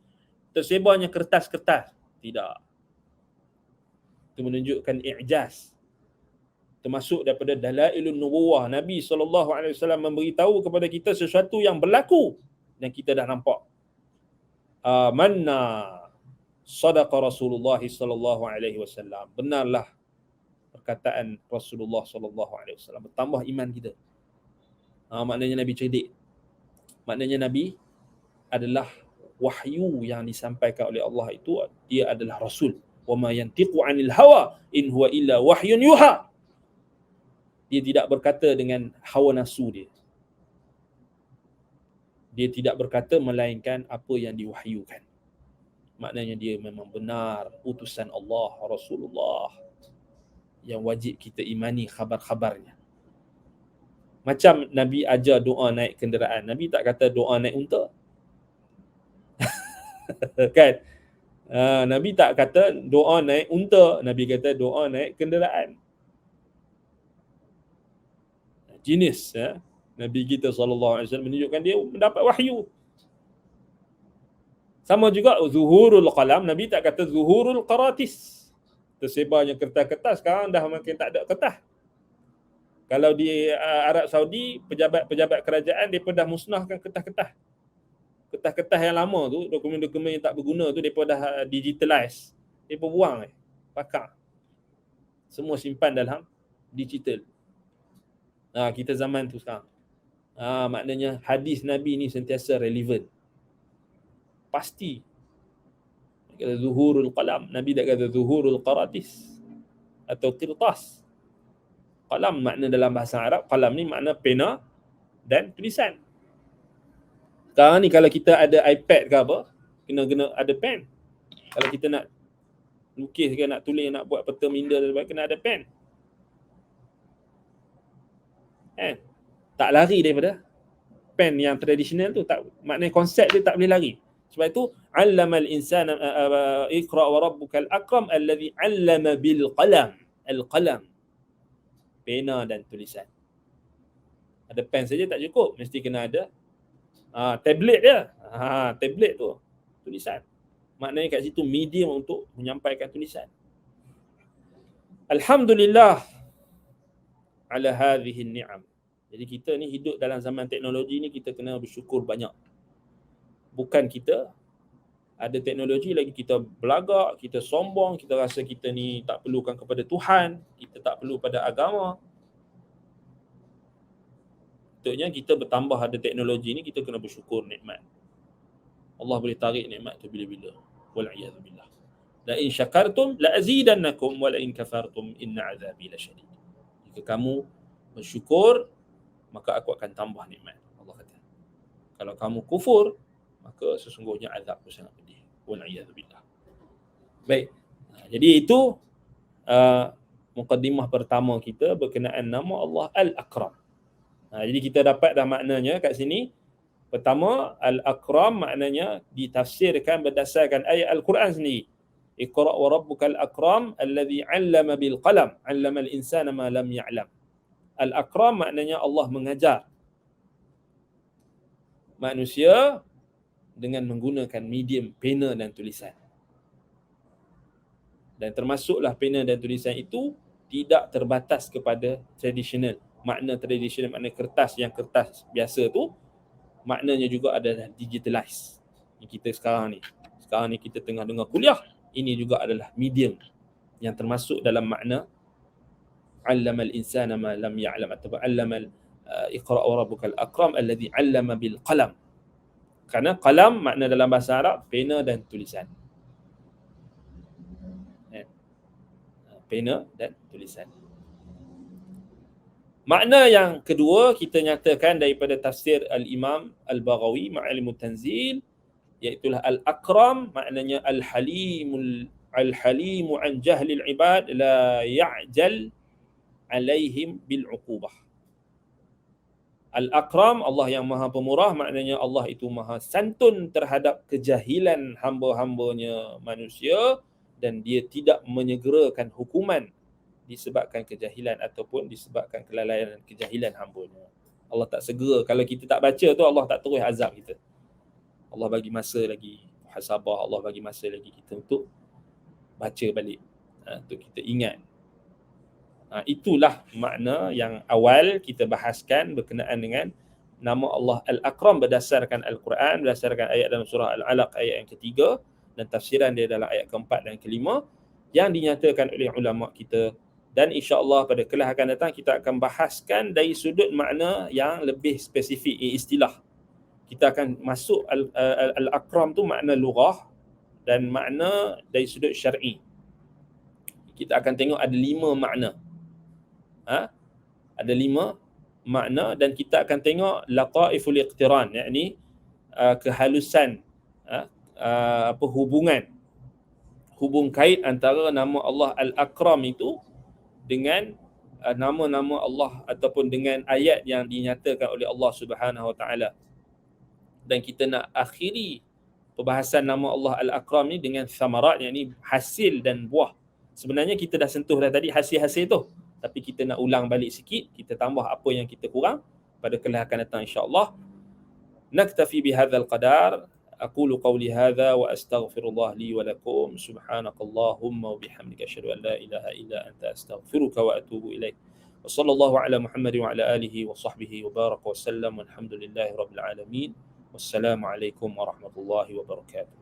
tersebarnya kertas-kertas. Tidak. Itu menunjukkan i'jaz. Termasuk daripada dalailun nubuwah. Nabi SAW memberitahu kepada kita sesuatu yang berlaku dan kita dah nampak. Amanna sadaqa Rasulullah SAW. Benarlah perkataan Rasulullah SAW. Bertambah iman kita. Maknanya Nabi cerdik. Maknanya Nabi adalah wahyu yang disampaikan oleh Allah itu, dia adalah Rasul. Wa ma yantiqu 'anil hawa in huwa illa wahyun yuha. Dia tidak berkata dengan hawa nafsu dia. Dia tidak berkata melainkan apa yang diwahyukan. Maknanya dia memang benar utusan Allah, Rasulullah, yang wajib kita imani khabar-khabarnya. Macam Nabi ajar doa naik kenderaan, Nabi tak kata doa naik unta. Kan? Nabi tak kata doa naik unta, Nabi kata doa naik kenderaan. Jenis Nabi kita SAW menunjukkan dia mendapat wahyu. Sama juga zuhurul qalam, Nabi tak kata zuhurul qaratis, tersebarnya kertas-kertas. Sekarang dah makin tak ada kertas. Kalau di Arab Saudi, pejabat-pejabat kerajaan mereka dah musnahkan kertas-kertas. Kertas-kertas yang lama tu, dokumen-dokumen yang tak berguna tu, mereka dah digitalize. Mereka buang, pakar. Semua simpan dalam digital. Kita zaman tu sekarang. Maknanya hadis Nabi ni sentiasa relevan. Pasti. Kata zuhurul qalam, Nabi tak kata zuhurul qaratis atau qirtas. Qalam makna dalam bahasa Arab, qalam ni makna pena dan tulisan. Sekarang ni kalau kita ada iPad ke apa, kena ada pen. Kalau kita nak lukis ke, nak tulis, nak buat peta minda dan sebagainya, kena ada pen. Tak lari daripada pen yang tradisional tu, tak, maknanya konsep dia tak boleh lari. Sebab itu 'allamal insana iqra wa rabbukal akram alladhi 'allama bil qalam. Al-qalam, pena dan tulisan. Ada pen saja tak cukup, mesti kena ada tablet dia. Tablet tu tulisan. Maknanya kat situ medium untuk menyampaikan tulisan. Alhamdulillah ala hadhihi ni'am. Jadi kita ni hidup dalam zaman teknologi ni, kita kena bersyukur banyak. Bukan kita ada teknologi lagi kita belagak, kita sombong, kita rasa kita ni tak perlukan kepada Tuhan, kita tak perlu pada agama. Betulnya kita bertambah ada teknologi ni, kita kena bersyukur nikmat. Allah boleh tarik nikmat tu bila-bila. Wal'iyadhu billah. La in syakartum la azidannakum wa la in kafartum inna azabi lasyadid. Jika kamu bersyukur, maka aku akan tambah nikmat. Allah kata. Kalau kamu kufur, maka sesungguhnya azabku sangat pedih. Wal'iyadhu billah. Baik. Jadi itu mukaddimah pertama kita berkenaan nama Allah Al-Akram. Jadi kita dapat dah maknanya kat sini. Pertama, Al-Akram maknanya ditafsirkan berdasarkan ayat Al-Quran sendiri. Iqra' wa rabbukal akram alladhi 'allama bil qalam, 'allamal insana ma lam ya'lam. Al-Akram maknanya Allah mengajar manusia dengan menggunakan medium pena dan tulisan. Dan termasuklah pena dan tulisan itu tidak terbatas kepada tradisional. Makna tradisional, makna kertas, yang kertas biasa tu, maknanya juga adalah digitalize. Kita sekarang ni kita tengah dengar kuliah, ini juga adalah medium yang termasuk dalam makna 'allamal insana ma lam ya'lam atau 'allamal iqra' wa rabbukal akram alladhi 'allama bil qalam. Kerana qalam makna dalam bahasa Arab pena dan tulisan. Pena dan tulisan. Makna yang kedua kita nyatakan daripada tafsir Al-Imam Al-Baghawi Ma'alimut Tanzil, iaitu Al-Akram maknanya Al-Halimu an jahlil ibad la ya'jal alaihim bil uqubah. Al-Akram, Allah yang maha pemurah, maknanya Allah itu maha santun terhadap kejahilan hamba-hambanya manusia, dan dia tidak menyegerakan hukuman disebabkan kejahilan ataupun disebabkan kelalaian dan kejahilan hambanya. Allah tak segera. Kalau kita tak baca tu, Allah tak terus azab kita. Allah bagi masa lagi muhasabah, Allah bagi masa lagi kita untuk baca balik, untuk kita ingat. Itulah makna yang awal kita bahaskan berkenaan dengan nama Allah Al-Akram berdasarkan Al-Quran, berdasarkan ayat dalam surah Al-Alaq ayat yang ketiga, dan tafsiran dia dalam ayat keempat dan kelima yang dinyatakan oleh ulama kita. Dan insya-Allah pada kelas akan datang kita akan bahaskan dari sudut makna yang lebih spesifik, istilah. Kita akan masuk Al-Akram tu makna lughah dan makna dari sudut syar'i. Kita akan tengok ada 5 makna. Ada 5 makna, dan kita akan tengok lataiful iqtiran, yakni kehalusan hubung kait antara nama Allah Al-Akram itu dengan nama-nama Allah ataupun dengan ayat yang dinyatakan oleh Allah Subhanahu Wa Taala. Dan kita nak akhiri perbahasan nama Allah Al-Akram ni dengan samarat, yakni hasil dan buah. Sebenarnya kita dah sentuh dah tadi hasil-hasil tu, tapi kita nak ulang balik sikit, kita tambah apa yang kita kurang pada kelas akan datang insya-Allah. Naktafi bihadzal qadar. Aqulu qawli hadha wa astaghfirullah li wa lakum. Subhanakallahumma wa bihamdika asyhadu an la ilaha illa anta astaghfiruka wa atubu ilaik. Wa sallallahu ala Muhammad wa ala alihi wa sahbihi wa baraka wa sallam. Walhamdulillahi rabbil alamin. Wassalamu alaikum warahmatullahi wabarakatuh.